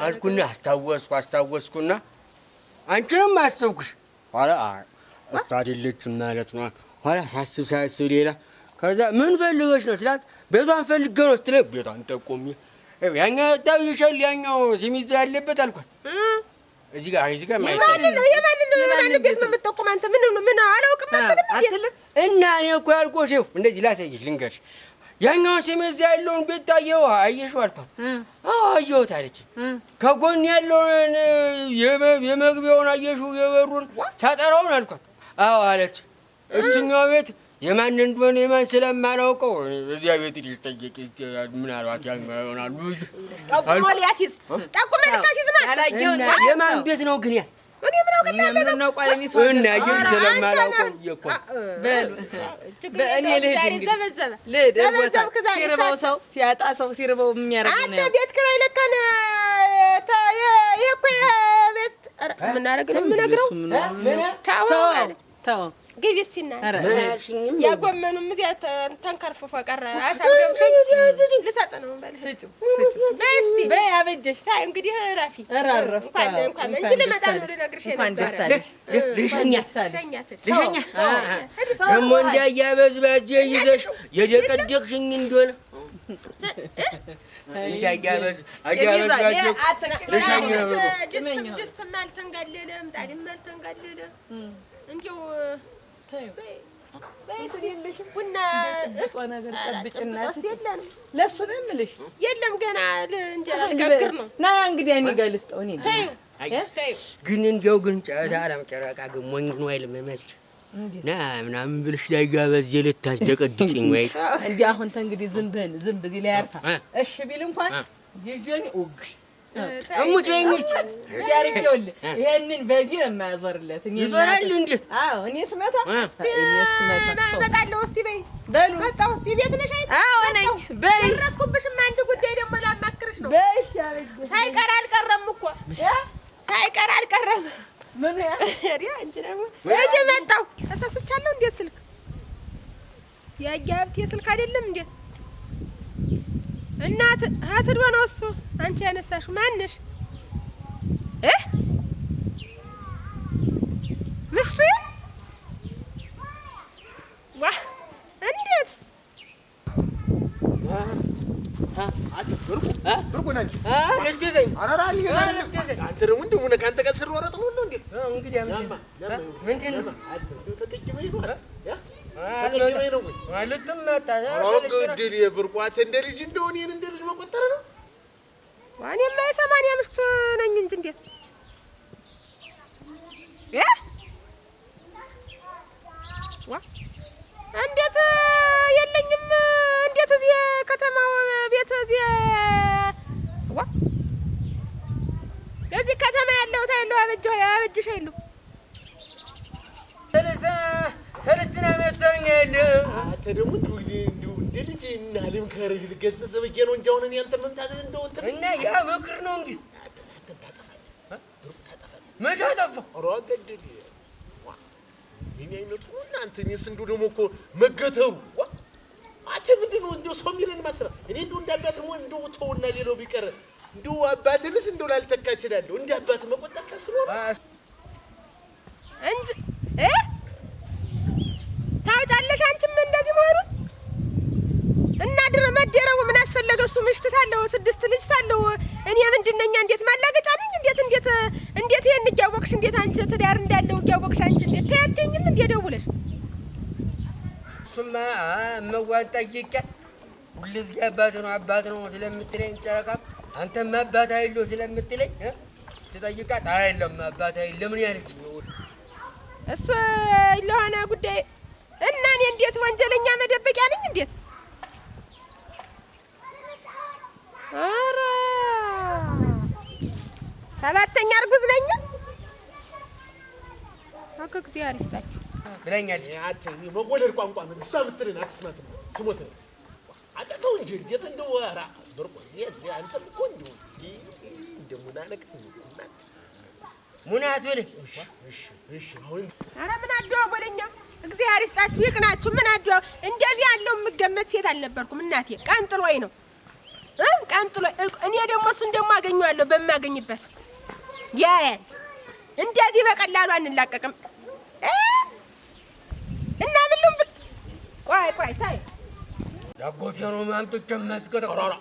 Speaker 2: አልኩና አስታወስኩና አንቺንም አሰብኩሽ። ኋላ እሷ አይደለችም ማለት ነው። ኋላ ሳስብ ሌላ ከዛ ምን ፈልገሽ ነው ስላት ቤቷን ፈልገው ነው ስትለኝ ቤቷን ጠቆሚ ያኛው ታውይሻል ያኛው ሲሚዛ ያለበት አልኳት። እዚህ ጋር
Speaker 1: የማንን ቤት ነው የምትጠቁም አንተ? ምን አላውቅም አትልም
Speaker 2: እና እኔ እኮ ያልኩሽ እንደዚህ ላሳይሽ ልንገርሽ ያኛው ሲሚዛ ያለውን ቤት ታየው አየሽው አልኳት። አዎ አየሁት አለች። ከጎን ያለውን የመግቢያውን አየሽው የበሩን ሳጠራውን አልኳት። አዎ አለች። እሱኛው ቤት የማን እንደሆነ የማን ስለማላውቀው እዚያ ቤት ልጅ ጠየቂ ምናልባት ያኛው ይሆናል
Speaker 1: ጠቁሞ ሊያሲዝ ጠቁሞ ልታሲዝ ነው
Speaker 2: የማን ቤት ነው ግን ያ
Speaker 1: እኔ ምን አውቅልሃለሁ
Speaker 3: ነው ቋለሚ ሰው
Speaker 2: እና ይሄን ስለማላውቀው እኮ
Speaker 3: በእኔ ዘበዘበ ሲርበው ሰው ሲያጣ ሰው ሲርበው የሚያርገው ነው።
Speaker 1: አንተ ቤት ኪራይ ለካን የኮ ቤት ምን አረግነው ምን ነግረው ታው ግቢ እስቲ እና ያጎመኑም እዚያ ተንከርፍፎ ቀረ አሳብ ገብቶኝ ልሰጥ ነው በልስጭ በስቲ
Speaker 3: በያበጀሽ
Speaker 1: ታይ እንግዲህ ራፊ እንኳን እንጂ ለመጣ ነው ልነግርሽ ነበር
Speaker 2: ልሸኛ ደግሞ እንዳያበዝባጅ ይዘሽ የደቀደቅሽኝ እንደሆነ እንዳያበዝባጅ ልሸኛ
Speaker 1: ድስትም አልተንጋለለም ጣድም አልተንጋለለም እንዲው ቡና
Speaker 3: ነገር ጠብጭና
Speaker 1: የለም
Speaker 3: ለእሱ ነው የምልሽ።
Speaker 1: የለም ገና እንጀራ ልጋግር ነው።
Speaker 3: ና እንግዲህ እኔ ጋር ልስጠው። እኔ
Speaker 2: ግን እንደው ግን ጨዋታ አለመጨረቃ ግን ሞኝ ነው አይልም መስል ና ምናምን ብልሽ ላይ ጋበዝ ልታስደቀድቅኝ ወይ
Speaker 3: እንዲህ አሁን ተንግዲህ ዝም በዚህ ላይ አርፋ እሺ ቢል እንኳን ይጆኝ ኡግሽ
Speaker 2: እሙት በይኝ እስቲ
Speaker 3: ሲያርየውል ይሄንን በዚህ የማያዞርለት እኔ
Speaker 2: ይዞራል እንዴት?
Speaker 3: አዎ እኔ ስመታ
Speaker 1: እመጣለሁ። እስቲ በይ
Speaker 3: በሉ
Speaker 1: መጣሁ። እስቲ ቤት ነሽ አይደል?
Speaker 3: አዎ ነኝ። በይ
Speaker 1: ደረስኩብሽም አንድ ጉዳይ ደግሞ ላማክርሽ ነው።
Speaker 3: በይሽ
Speaker 1: ሳይቀር አልቀረም እኮ ሳይቀር አልቀረም።
Speaker 3: ምን ያ
Speaker 1: አንቺ ደግሞ እጄ መጣሁ። ተሳስቻለሁ። እንዴት ስልክ ያያብቴ ስልክ አይደለም እንዴ? እናት አትድወ ነው እሱ አንቺ ያነሳሽው ማንሽ ምስቱ ዋ እንዴት
Speaker 4: ብርቁ ነኝ
Speaker 2: ልትዘኝ
Speaker 4: አራራሊ አንተ ደግሞ እንደው ምን ካንተ ጋር ስር ወረጥ ነው እንዴ?
Speaker 2: እንግዲህ ምንድን ነው
Speaker 4: ተቀጭበይ ነው
Speaker 2: ልትመጣ
Speaker 4: አውግድል የብርቋት እንደ ልጅ እንደሆነ እኔን እንደ ልጅ መቆጠር ነው።
Speaker 1: እኔማ የሰማንያ አምስት ነኝ እንጂ እንዴት እንዴት የለኝም። እንዴት እዚህ ከተማው ቤት እዚህ እዚህ ከተማ ያለው ታይለው አበጅሽ አይሉ
Speaker 2: ሰለስትና መጣኛለ
Speaker 4: አንተ ደግሞ እንደው እንደ ልጅ እና ልምከርህ ልገሰሰ በጌ ነው እንጂ አሁን እኔ አንተ መምታት እንደው እንትን
Speaker 2: እና ያ ምክር ነው እንጂ መቼ አጠፋሁ?
Speaker 4: ኧረ ገድል ምን አይነቱ እናንተ እኔስ እንደው ደግሞ እኮ መገተሩ አንተ ምንድን ነው እንደው ሰው የሚለን ማስራ እኔ እንደው እንዳጋጥሞ እንደው ተውና ሌላው ቢቀር እንደው አባትንስ እንደው ላልተካ እችላለሁ እንደ አባት መቆጣት ስለሆነ
Speaker 1: እንጂ ታለው 6 ልጅ ታለው እኔ ምንድነኛ? እንዴት ማላገጫ ነኝ? እንዴት ይሄን እያወቅሽ እንዴት አንቺ ትዳር እንዳለው እያወቅሽ አንቺ እንዴት ታያተኝም እንዴ ደውለሽ?
Speaker 2: እሱማ መዋጣ ይቀር ሁልጊዜ አባት ነው ስለምትለኝ ጨረቃ አንተም አባት አይደለው ስለምትለኝ ስጠይቃት አይደለም አባት አይደለም ምን ያለች
Speaker 1: እሱ ለሆነ ጉዳይ እና እኔ እንዴት ወንጀለኛ መደበቂያ ነኝ? እንዴት ኧረ 7ኛ እርጉዝ ነኝ። እግዚአብሔር ይስጣችሁ
Speaker 2: ብለኛለች።
Speaker 4: አትኝ በጎለር ቋንቋ ምን እሷ የምትልን አትስማት ስሞት አጠቀው እንጂ እንዴት እንደው ኧረ ብርቆ አንተም እኮ እንደው ሙናነቅ
Speaker 2: ሙናት ብለህ
Speaker 4: እሺ አሁን
Speaker 1: ኧረ ምን አደው ወደኛ እግዚአብሔር ይስጣችሁ ይቅናችሁ። ምን አደው እንደዚህ ያለው የምገመት ሴት አልነበርኩም እናቴ። ቀንጥሎኝ ነው ቀንጥሎኝ። እኔ ደግሞ እሱን ደግሞ አገኘዋለሁ በማገኝበት ያያል። እንደዚህ በቀላሉ አንላቀቅም እና ምን ልምብል ቆይ ታይ
Speaker 2: ዳቦቴ ነው ማምጥቼ መስገድ አራራ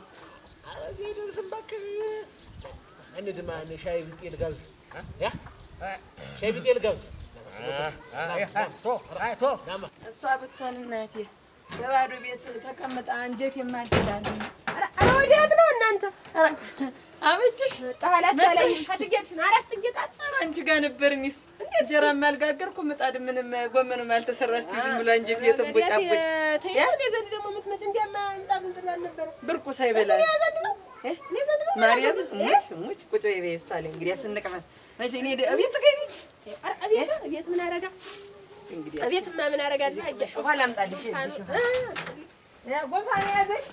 Speaker 4: አረጋይደርስም እባክህ አንድማን ሻይ ቢጤ ልጋብዝ ያ ሻይ ቢጤ ልጋብዝ
Speaker 3: እሷ ብትሆን እናቴ በባዶ ቤት ተቀምጣ አንጀት የማትዳል።
Speaker 1: ኧረ ወዲያት ነው እናንተ
Speaker 3: አበጭሽ
Speaker 1: ታላስተላይ ፈትጌልሽ አራስተጌቃት
Speaker 3: ኧረ አንቺ ጋር ነበር። እኔስ እንጀራ ማልጋገርኩ ምጣድ ምንም ጎመንም አልተሰራስ ዝም ብሎ አንጀት የተንቦጫቦጭ
Speaker 1: ተይኝ ዘንድ ደግሞ የምትመጭ እንደማ እንጣብ እንጥላል ነበር
Speaker 3: ብርቁ ሳይበላ ማርያም ሙች ቁጭ በይ እሷ ላይ እንግዲህ ስንቀመስ መቼ እኔ እቤት ትገቢ?
Speaker 1: እቤት ምን አረጋ እንግዲህ እቤትማ ምን አረጋለሁ? አየሽ
Speaker 3: ውሃ ላምጣልሽ ያ ጉንፋን ያዘኝ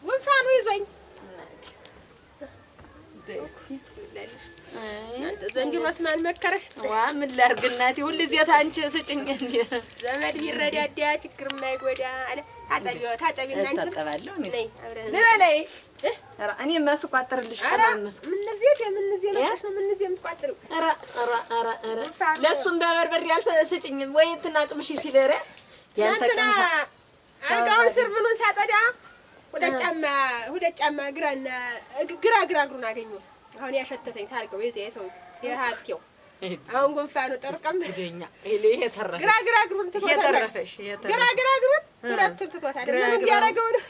Speaker 1: ጉንፋኑ ይዞኝ አንተ ዘንድ መስማን መከረሽ
Speaker 3: ዋ ምን ላድርግ እናቴ ሁልጊዜ ታንቺ ስጭኝ እንዴ
Speaker 1: ዘመድ ቢረዳዳ ችግር የማይጎዳ አለ ታጠቢና አንቺ
Speaker 3: ታጠባለሁ ነይ ለበላይ ኧረ እኔ ማስቋጥርልሽ ቀናነስ
Speaker 1: ምን ነው የምትቋጥሪው?
Speaker 3: ኧረ ለእሱም በበርበሬ አልሰጭኝም ወይ እንትን አቅምሽ ሲለረ ያንተ ቀንሳ
Speaker 1: አልጋውን ስር ምኑን ሳጠዳ ሁለት ጫማ ግራ እግሩን አገኘሁ። አሁን ያሸተተኝ ታርቀው የዚህ ሰው የሀኬው አሁን ጉንፋኑ ጠርቀም
Speaker 3: ጉደኛ ይሄ ተረፈ
Speaker 1: ግራ እግሩን
Speaker 3: ተረፈሽ
Speaker 1: ግራ እግሩን ሁለቱን ትቶታል። ምን ያረጋው ነው?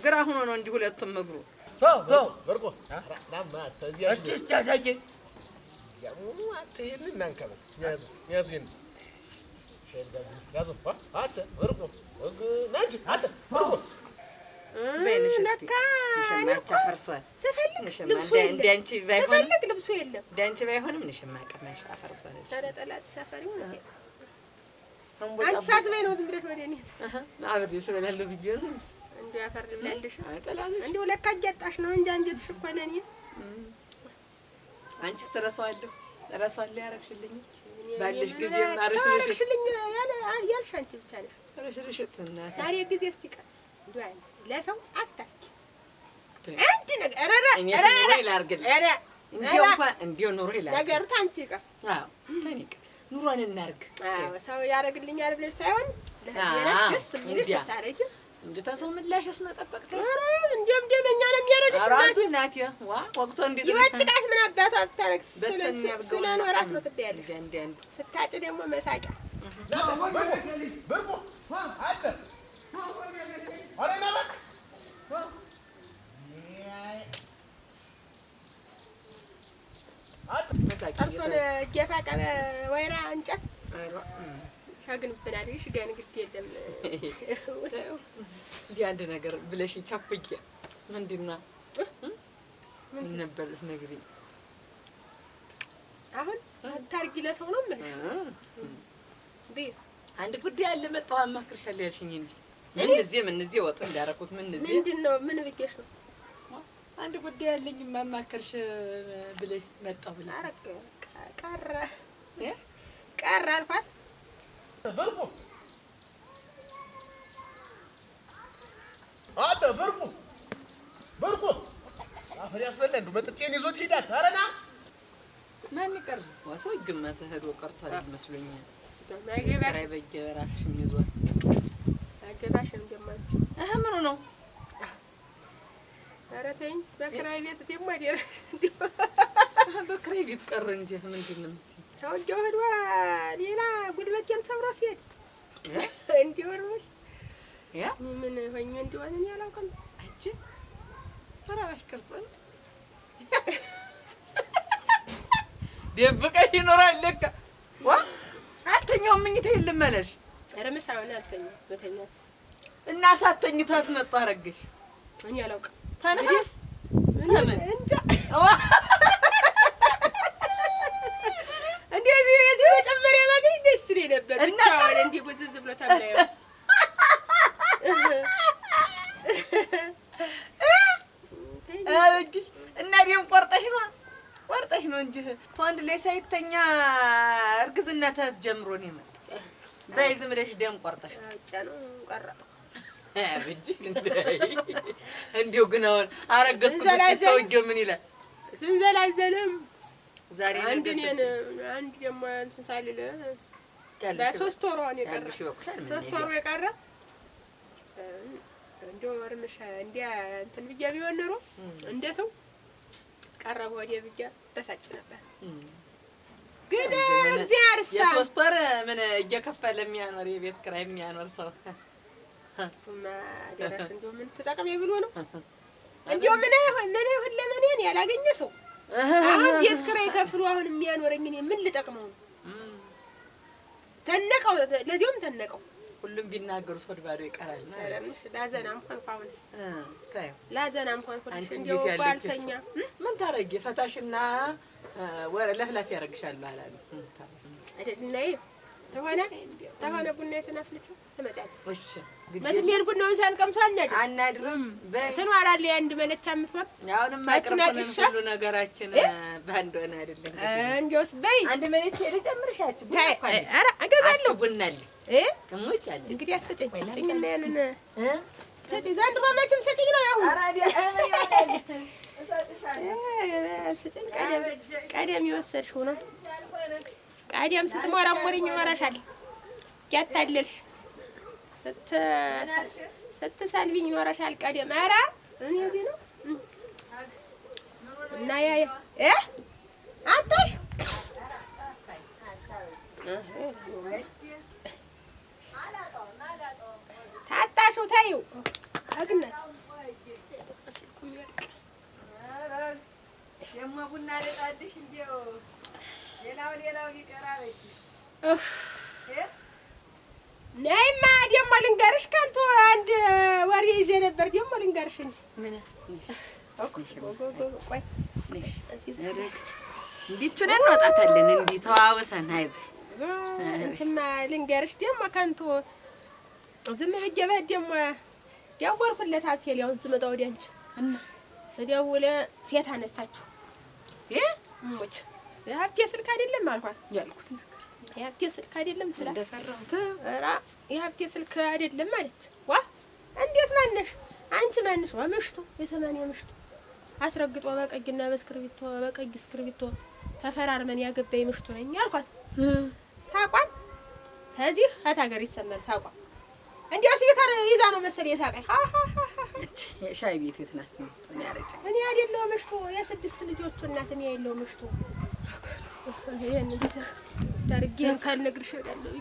Speaker 3: ግራ ሆኖ ነው እንጂ ሁለቱም እግሩ
Speaker 4: በርቆ ናማ ተዚያ
Speaker 2: እስቲ ያሳየኝ
Speaker 4: ያሙ አትይን እናንከበስ ያዝ ግን ያዝ አተ በርቆ ናጅ አተ በርቆ
Speaker 3: በእነሽ እስቲ ንሽማቻ ፈርሷል። እንዳንቺ
Speaker 1: ልብሱ የለም
Speaker 3: እንዳንቺ ባይሆንም ንሽማ ቀመሽ አፈርሷል።
Speaker 1: ተረጠላት ሰፈሪው ነው አንቺ ሳትበይ ነው ዝም ብለሽ ወደ እኔ
Speaker 3: አብሬሽ እበላለሁ ብዬሽ ነው
Speaker 1: እንደው ያፈር ልብላለሽ
Speaker 3: አይጠላልሽ
Speaker 1: እንደው ለካ እያጣሽ ነው እንጂ አንጀትሽ እኮ ለእኔ
Speaker 3: አንቺ እረሳዋለሁ ያረግሽልኝ ባለሽ ጊዜ ማረግሽልኝ
Speaker 1: ያልሽ አንቺ ብቻ ነሽ
Speaker 3: ረሽርሽት እናት
Speaker 1: ዛሬ ጊዜ እስቲ ቀር እንደው አንቺ ለሰው አታኪ አንድ ነገር አረራ
Speaker 3: ኑሮ ይላርግል እንዲው ኑሮ ይላርግ
Speaker 1: ነገሩ ታንቺ ቀር
Speaker 3: አዎ ታኒቅ ኑሮን እናርግ
Speaker 1: አዎ ሰው ያረግልኛል ብለሽ ሳይሆን ለነገርሽ ደስ የሚልሽ ታረጊ
Speaker 3: እንጂ ተሰው ምላሽስ መጠበቅ
Speaker 1: እንደም ደመኛ ነው የሚያረግሽ
Speaker 3: እናቴ ዋ ወቅቶ እንዴት
Speaker 1: ይወጭቃት ምን አባቷ ታረግ ስለኖራት ነው ትበያለሽ
Speaker 3: እንዴ
Speaker 1: ስታጭ ደግሞ መሳቂያ
Speaker 4: በርቆ አተ አረና በቃ
Speaker 1: ጥርሱን እየፋቀ ወይራ እንጨት ሻግንብናለሽ ገን ግድ የለም
Speaker 3: እንዲህ አንድ ነገር ብለሽኝ ቸኩዬ ምንድን ነው ምን ነበር ልትነግሪኝ?
Speaker 1: አሁን ታርጊ ለሰው ነው የምልሽ
Speaker 3: አንድ ጉዳይ አለ መጣሁ አማክርሻለሁ ያልሽኝ እንጂ ምን እዚህ ወጡ እንዳደረኩት
Speaker 1: ምንድን ነው ምን ብዬሽ ነው?
Speaker 3: አንድ ጉዳይ አለኝ ማማከርሽ ብለሽ መጣሁ ብለሽ
Speaker 1: አረክ ቀረ አልኳት።
Speaker 4: በርቁ አተ በርቁ አፈር ያስበላ እንደው መጥቼን ይዞት ይሄዳል። አረና
Speaker 3: ማን ይቀር ወሰው ይገመተ ሄዶ ቀርቷል ይመስለኛል። ማይገባሽ በየራስሽ ይዟል
Speaker 1: አገባሽም ጀማሪ
Speaker 3: ምኑ ነው?
Speaker 1: ኧረ ተይኝ በክራይ ቤት ደግሞ አደረሽ
Speaker 3: በክራይ ቤት ቀረ እንጂ ምንድን ነው
Speaker 1: ሰውዬው ሄዶ ሌላ ጉልበቴን ሰብሮ ሲሄድ እንዲሁ ነው
Speaker 3: ያ
Speaker 1: ምን ሆኜ እንደሆነ እኔ አላውቅም።
Speaker 3: አንቺ ኧረ እባክሽ ቅርጽ ደብቀሽ ይኖራል ለካ ዋ አልተኛውም መኝታ የለም አለሽ።
Speaker 1: ኧረ ምሳውን አልተኛም በተኛት
Speaker 3: እና ሳትተኝታት መጣ አረገሽ
Speaker 1: እኔ አላውቅም።
Speaker 3: ተነፋስ ምን
Speaker 1: እንጃ እንደዚህ የዚህ መጨመሪያ ባገኝ ደስ ይለኝ ነበር። ብቻውን እንዲህ ጉዝዝ ብሎ ታምናየው
Speaker 3: እንጂ እና ደም ቆርጠሽ ነው እንጂ ተወንድ ላይ ሳይተኛ እርግዝና ተጀምሮ ነው የመጣ በይ ዝም ብለሽ ደም ቆርጠሽ
Speaker 1: ጫኑ ቀራ
Speaker 3: አብጂ እንዴው ግን አሁን አረገዝኩ ሰውዬው ምን ይላል?
Speaker 1: ስንዘላዘልም
Speaker 3: ዛሬ
Speaker 1: አንድ ደግሞ እንትን ሳልል በሶስት ወሯ ነው የቀረ። ሶስት ወሯ የቀረ እንደው ወርምሽ እንዲያ እንትን ብዬ ቢሆን ኖሮ እንደ ሰው ቀረበ ወዲያ ብዬ ተሳጭ ነበር። ግን እግዚአብሔር ሳ
Speaker 3: የሶስት ወር ምን እየከፈለ የሚያኖር የቤት ኪራይ የሚያኖር ሰው
Speaker 1: ደረስ እንደው ምን ተጠቅሜ ብሎ ነው እንደው ምን ይሁን ለምኔን ያላገኘ ሰው አሁን ቤት ኪራይ ከፍሎ አሁን የሚያኖረኝ እኔ ምን ልጠቅመው ነው? ተነቀው ለዚያውም ተነቀው
Speaker 3: ሁሉም ቢናገሩት ወድ ባዶ ይቀራል።
Speaker 1: ላዘናም እንኳን
Speaker 3: ታዩ
Speaker 1: ላዘናም እንኳን እንደው ባልተኛ
Speaker 3: ምን ታረጊ ፈታሽና ወረ ለፍላፍ ያረግሻል አላለ
Speaker 1: አይደልናይ ተሆነ ቡና የተናፍልት ትመጣለች።
Speaker 3: እሺ
Speaker 1: መትሜር ቡናውን ሳንቀምሰው
Speaker 3: አናድርም በይ
Speaker 1: ትኖራለች። አንድ መለቻ የምትሆን
Speaker 3: አሁንም ማቅረብ ሁሉ ነገራችን ባንድ ሆነ አይደለም
Speaker 1: እንዴውስ በይ
Speaker 3: አንድ መለቻ ልጨምርሻችሁ
Speaker 1: ኧረ እገዛለሁ
Speaker 3: ቡናል እሞች አለ እንግዲህ
Speaker 1: አስጨኝ እና ያንን ሰጪ ዘንድሮ መቼም ሰጪ ነው ያው አራዲያ ቀደም የወሰድሽው ነው። ቀደም ስትሞራሞሪኝ ይኖረሻል ያታለልሽ ስትሰልቢኝ ይኖረሻል ቀደም። ኧረ እኔ እዚህ ነው እና ያ አንተሽ ታጣሽው ተይው አግና
Speaker 3: ደግሞ ቡና ልጣልሽ እንደው ሌላው ቢቀራለች
Speaker 1: ነይማ ደግሞ ልንገርሽ ከንቱ አንድ ወሬ ይዤ ነበር። ደግሞ ልንገርሽ እንጂ
Speaker 3: ምን
Speaker 1: ቆይ
Speaker 3: እንዲቱ ነን እንወጣታለን። እንዲህ ተዋውሰን አይዞሽ
Speaker 1: እንትማ ልንገርሽ ደግሞ ከንቱ ዝም ብዬሽ በህት ደግሞ ደወልኩለት አክል ያውን ስመጣ ወዲያ አንቺ እና ስደውል ሴት አነሳችሁ እሞች የሀብቴ ስልክ አይደለም አልኳት
Speaker 3: ያልኩት ነገር
Speaker 1: የሀብቴ ስልክ አይደለም ስላት
Speaker 3: እንደፈራሁት
Speaker 1: ኧረ የሀብቴ ስልክ አይደለም አለች። ዋ እንዴት ማነሽ አንቺ ማነሽ? ምሽቱ የሰማንያ ምሽቱ አስረግጦ በቀይና በስክሪብቶ በቀይ ስክሪብቶ ተፈራርመን ያገባኝ ምሽቱ ነኝ አልኳት። ሳቋን ከዚህ አታገር ይሰማል ሳቋ እንዲያው ስፒከር ይዛ ነው መሰለኝ የሳቀኝ።
Speaker 3: እቺ ሻይ ቤት የት ናት? ምን ያረጨ
Speaker 1: እኔ አይደለሁ ምሽቱ የስድስት ልጆቹ እናት እኔ አይደለሁ ምሽቱ ይሄን ታርጌን ካልነግርሽ እላለሁ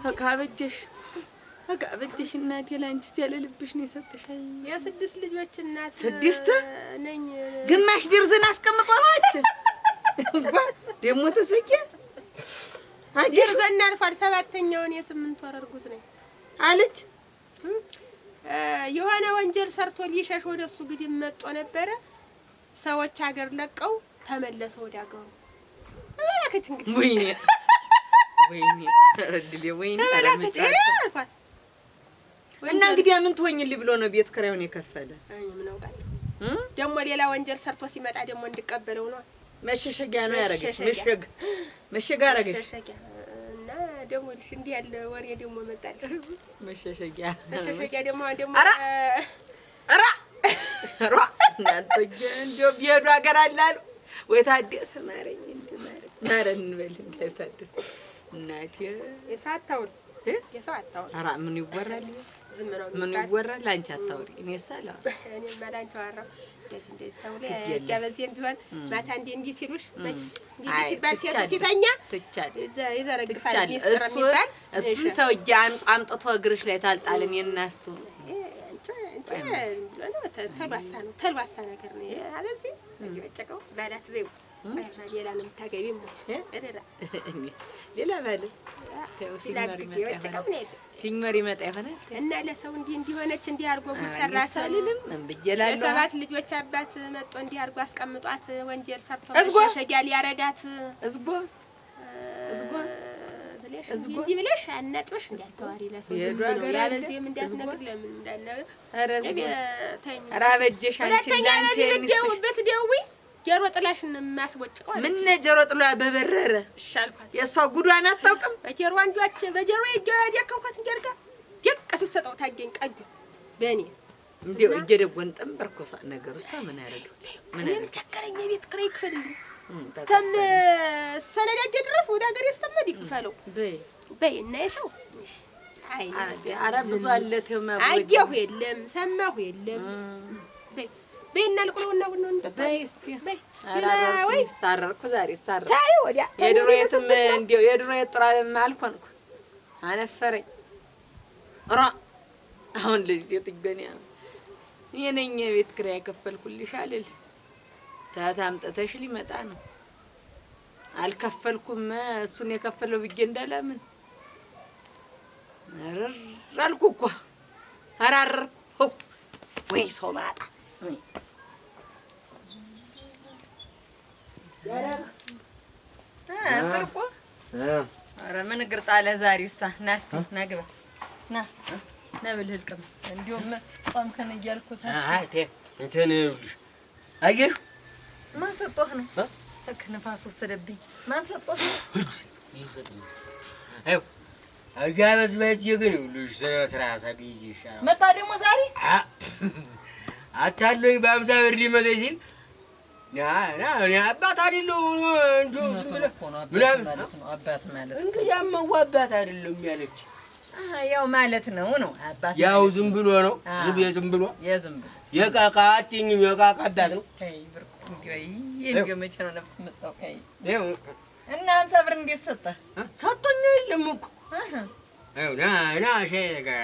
Speaker 1: አጋበጀሽ እናቴ ላንቺ ያለ ልብሽ ነው የሰጠሽ። የስድስት ልጆች እናት
Speaker 3: ስድስት
Speaker 1: ነኝ።
Speaker 3: ግማሽ ድርዝን አስቀምጦ ነው አንቺ ደግሞ ተሰቂ
Speaker 1: ድርዘን አልፏል። ሰባተኛውን የስምንት ወር እርጉዝ ነኝ
Speaker 3: አለች።
Speaker 1: የሆነ ወንጀል ሰርቶ ሊሸሽ ወደሱ ግድም መጥቶ ነበረ። ሰዎች ሀገር ለቀው ተመለሰ ወደ ሀገሩ። አላከች እንግዲህ
Speaker 3: ወይኔ ረድሌ ወይኔ አላመጣት እና እንግዲህ ምን ትሆኝልኝ ብሎ ነው ቤት ኪራዩን የከፈለ?
Speaker 1: አይ ምን አውቃለሁ። ደግሞ ሌላ ወንጀል ሰርቶ ሲመጣ ደግሞ እንድቀበለው ነው።
Speaker 3: መሸሸጊያ ነው ያረገሽ። መሸጋ አረገሽ
Speaker 1: እና ደግሞ ልሽ እንዲህ ያለ ወሬ ደግሞ መጣልሽ።
Speaker 3: መሸሸጊያ
Speaker 1: ደግሞ
Speaker 3: ራ እናንተ እንደው ቢሄዱ ሀገር አላሉ ወይ ታደሰ ማረኝ እንደ ማረን በል እንደ ታደሰ እናቴ
Speaker 1: የሳታውን የሰው አታውሪ።
Speaker 3: ኧረ ምን ይወራል?
Speaker 1: ዝም ነው
Speaker 3: ምን ይወራል? አንቺ አታውሪ። እኔስ አላወራም።
Speaker 1: እኔማ ላንቺ አወራሁ። እንደዚህ ተውለ ያበዚህም ቢሆን ማታ እንዲህ ሲሉሽ እንዲህ ሲባል ሲተኛ ይዘረግፋል የሚባል
Speaker 3: እሱን ሰውዬ አምጥቶ እግርሽ ላይ ታልጣልን የእናሱ
Speaker 1: ተልባሳ ነገር ነው። አበዚህ እየበጨቀው ባላት በይው ሌላ ነው የምታገቢው ሞች
Speaker 3: ሌላ ባለ ሲመር ይመጣ ይሆናል
Speaker 1: እና ለሰው እንዲሆነች እንዲህ አድርጎ ጉሰራ
Speaker 3: ሳልልም ምን ብዬላለሁ።
Speaker 1: ሰባት ልጆች አባት መጥቶ እንዲህ አድርጎ አስቀምጧት ወንጀል ሰርቶ ሸጊያ ሊያረጋት እዝጎ እንዲህ ብለሽ አናጥበሽ እንዳታዋሪ ለሰው ዝም ብሎ ያበዚህም እንዳትነግር ለምን እንዳልነግር
Speaker 3: ኧረ አበጀሽ አንቺ እንዳንቺ
Speaker 1: ብትደውይ ጀሮ ጥላሽን የማስቦጭቀው
Speaker 3: ምን ጀሮ ጥላ በበረረ
Speaker 1: እሻልኳት
Speaker 3: የእሷ ጉዷን አታውቅም።
Speaker 1: በጀሮ አንዷች በጀሮ ያደከምኳት እንዲያርጋ ደቅ ስትሰጠው ታገኝ ቀዩ በእኔ
Speaker 3: እንዴው እየደጎን ጠምበርኮሳ ነገር እሷ ምን ያደርግት ምን
Speaker 1: ቸከረኝ የቤት ክራይ ክፈልልኝ ስተም ሰነዳዴ ድረስ ወደ ሀገር ያስተመድ ይክፈለው በይ እና የሰው አይ
Speaker 3: ኧረ ብዙ አለ ተማው
Speaker 1: አየሁ የለም ሰማሁ የለም በይና ልቁለውና ቡናውን እንጠጣ
Speaker 3: በይ እስኪ አራራው ሳረርኩ ዛሬ ሳረርኩ
Speaker 1: ታይ ወዲያ
Speaker 3: የድሮ የትም እንዴው የድሮ የጥራለም አልሆንኩ አነፈረኝ ራ አሁን ልጅ የጥገኒያ የነኝ ቤት ክራይ ያከፈልኩልሽ አይደል ታታምጠተሽ ሊመጣ ነው አልከፈልኩም እሱን የከፈለው ብዬ እንዳላምን አራራልኩ እኮ አራራልኩ ወይ ሰው ማጣ ብርቁ ኧረ ምን እግር ጣለ ዛሬሳ ና እስኪ ና ግባ ና ና ብልህ ልቀመስ እንዲሁም ቋምከን እያልኩ
Speaker 2: እንትን ይኸውልሽ አየሽ
Speaker 3: ማን ሰጦህ ነው ነፋስ ወሰደብኝ ማን ሰጦህ ነው
Speaker 2: አይው አጋበዝ በዚህ ግን ይኸውልሽ ስራ ሳቢዝ ይሻላል
Speaker 3: መጣ ደግሞ ዛሬ
Speaker 2: አታለኝ በአምሳ ብር ሊመጣ ሲል ና እኔ አባት አይደለሁ እንዲሁ ዝም ብለህ ምናምን
Speaker 3: አባት ማለት
Speaker 2: እንግዲህ አባት አይደለም ያለች
Speaker 3: ያው ማለት ነው አባት
Speaker 2: ያው ዝም ብሎ ነው ዝም ብሎ የቃቃ አትይኝም የቃቃ አባት ነው
Speaker 3: እንዲሁ መቼ ነው ነፍስ መጣው እና 50 ብር እንዴት ሰጠህ
Speaker 2: ሰጥቶኝ የለም እኮ ና ሻይ ነገር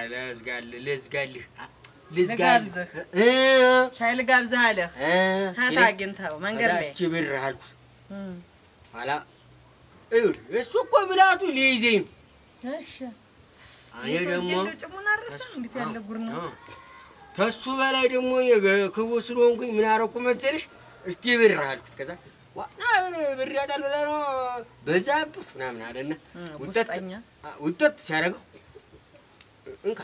Speaker 2: ልዝጋልህ
Speaker 3: ሻይ ልጋብዝህ አለህ ሀታ አግኝተኸው መንገድ ላይ
Speaker 2: እስኪ ብር አልኩት ኋላ እሱ እኮ ብላቱ ሊይዘኝ ነው
Speaker 3: እሺ
Speaker 2: እኔ ደግሞ
Speaker 3: ጭሙን አረሳህ እንዴት ያለ ጉር ነው
Speaker 2: ከሱ በላይ ደግሞ ክቡር ስለሆንኩኝ ምን አደረኩ መሰለሽ እስኪ ብር አልኩት ከዛ ብር ያዳለ ነው በዛብህ ምናምን አለና ውጠት ሲያደርገው እንካ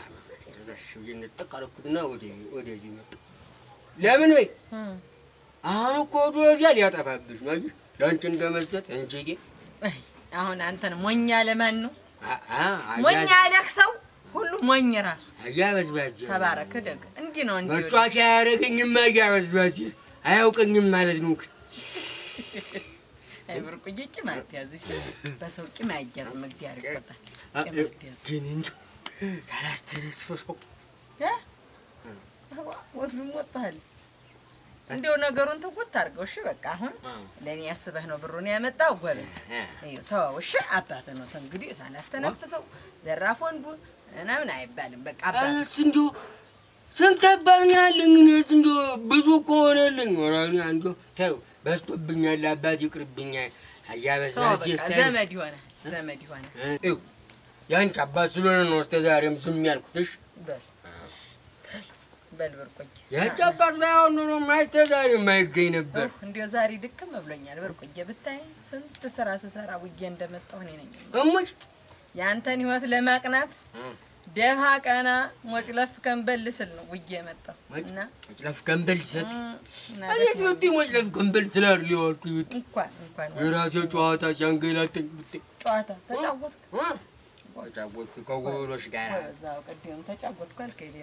Speaker 2: እንጠቃለኩትና ወደዚህ መጣ ለምን ወይ አሁን እኮ ወደዚያ ሊያጠፋብሽ ነው ለአንቺ እንደመስጠት እንጂ
Speaker 3: አሁን አንተን ሞኛ ለማን ነው ሞኛ ያለህ ሰው ሁሉ ሞኝ ራሱ
Speaker 2: አያበዝባዝ
Speaker 3: ተባረክ ደግ እንዲህ ነው እንጂ
Speaker 2: መጫወቻ ያደረገኝማ አያበዝባዝ አያውቅኝም ማለት ነው
Speaker 3: አይ ብርቁዬ ቂም አትያዝሽ በሰው ቂም አይያዝም እግዚአብሔር ይቆጣል
Speaker 2: ግን እንጂ ታላስተነስፈው
Speaker 3: ወድም ወጣል እንደው ነገሩን ተቆጥ አድርገው እሺ በቃ አሁን ለኔ ያስበህ ነው ብሩን ያመጣው ጎበዝ እዩ ተው እሺ አባተ ነው እንግዲህ ሳላስተነፍሰው ዘራፍ ወንዱ ምናምን አይባልም በቃ አባተ
Speaker 2: እንደው ስንት አባኛለኝ እኔስ እንደው ብዙ ከሆነልኝ ወራኒ አንዱ ተው በስቶብኛል አባት ይቅርብኛል አያበዛስ
Speaker 3: ዘመድ ይሆናል
Speaker 2: እዩ ያንቺ አባት ስለሆነ ነው እስከ ዛሬም ዝም ያልኩትሽ
Speaker 3: በል ብርቁዬ
Speaker 2: ያንቺ አባት ባይሆን ኖሮ እስከ ዛሬ የማይገኝ ነበር
Speaker 3: እንደው ዛሬ ድክም ብሎኛል ብርቁዬ ብታይ ስንት ስራ ስሰራ ውዬ እንደመጣሁ እኔ ነኝ
Speaker 2: እሙች
Speaker 3: ያንተን ህይወት ለማቅናት ደሃ ቀና ሞጭለፍ ከንበል ስል ነው ውዬ የመጣሁ እና
Speaker 2: ሞጭለፍ ከንበል ስል እኔስ ወጥቼ ሞጭለፍ ከንበል ስላር ሊዋልኩ እንኳን የራሴ ጨዋታ ሲያንገላተኝ ብታይ
Speaker 3: ጨዋታ ተጫወትክ
Speaker 2: ተጫወትኩ ከጎሎሽ ጋር
Speaker 3: እዛው ቀደም ተጫወትኩ አልከኝ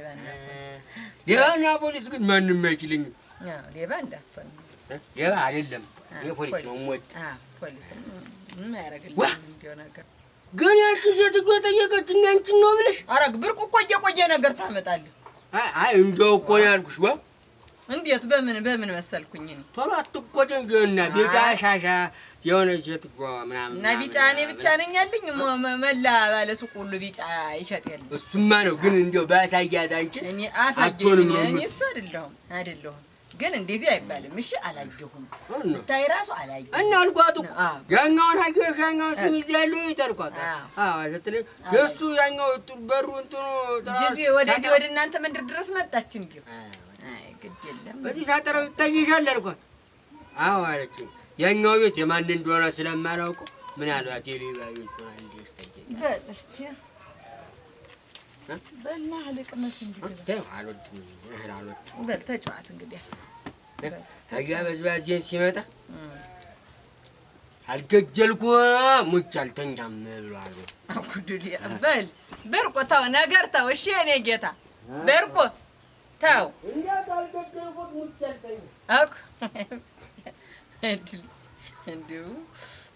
Speaker 2: ሌባና ፖሊስ ግን ማንም አይችልኝም
Speaker 3: ሌባ እንዳትሆን
Speaker 2: ሌባ አይደለም የፖሊስ ነው ሞት
Speaker 3: ፖሊስ ምን ያደርግልኝ እንደው ነገር
Speaker 2: ግን ያልሽ ሴትዮ ጠየቀችኝ አንቺን ነው ብለሽ
Speaker 3: አረግ ብርቁ እኮ እየቆየ ነገር ታመጣለህ።
Speaker 2: አይ እንደው እኮ ያልኩሽ ዋ
Speaker 3: እንዴት በምን መሰልኩኝ እኔ
Speaker 2: ቶሎ አትቆጭ እንጂ እና ቢጫ ሻሻ የሆነ ሴትዮ ምናምን
Speaker 3: እና ቢጫ እኔ ብቻ ነኝ ያለኝ መላ ባለ ሱቅ ሁሉ ቢጫ ይሸጥ ያለ
Speaker 2: እሱማ ነው። ግን እንደው ባሳያት አንቺ
Speaker 3: እኔ አሳየኝ እኔ እሱ አይደለሁም ግን እንደዚህ አይባልም። እሺ አላየሁም ታይ ራሱ አላየሁም
Speaker 2: እና አልኳት እኮ ያኛውን አየሽ ያኛውን ስም ይዘህ ያለው ይተልኳት ስትለኝ የእሱ ያኛው በሩ እንትኑ
Speaker 3: ወደዚህ ወደ እናንተ መንደር ድረስ መጣች እንዴ? አይ ግድ የለም
Speaker 2: በዚህ ሳጠረው ይታይሻል አልኳት። አዎ አለችኝ። ያኛው ቤት የማን እንደሆነ ስለማላውቀው ምናልባት የሌባ ቤት ነው እንዴ?
Speaker 3: በል እስቲ በልና አልቅመስ እንግዲህ
Speaker 2: አልወድም
Speaker 3: በል ተጫዋት እንግዲያስ
Speaker 2: ታዲያ በዝባዜን ሲመጣ አልገጀልኩ ሙች አልተኛም ብሏል።
Speaker 3: አኩዱዲ በል በርቆ ተው ነገር ተው። እሺ እኔ ጌታ በርቆ ተው
Speaker 2: እንዴት አልገጀልኩ ሙች አልተኛም
Speaker 3: አኩ እንዲሁ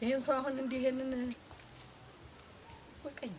Speaker 3: ይሄን ሰው አሁን እንዲህ ይሄንን ወቀኝ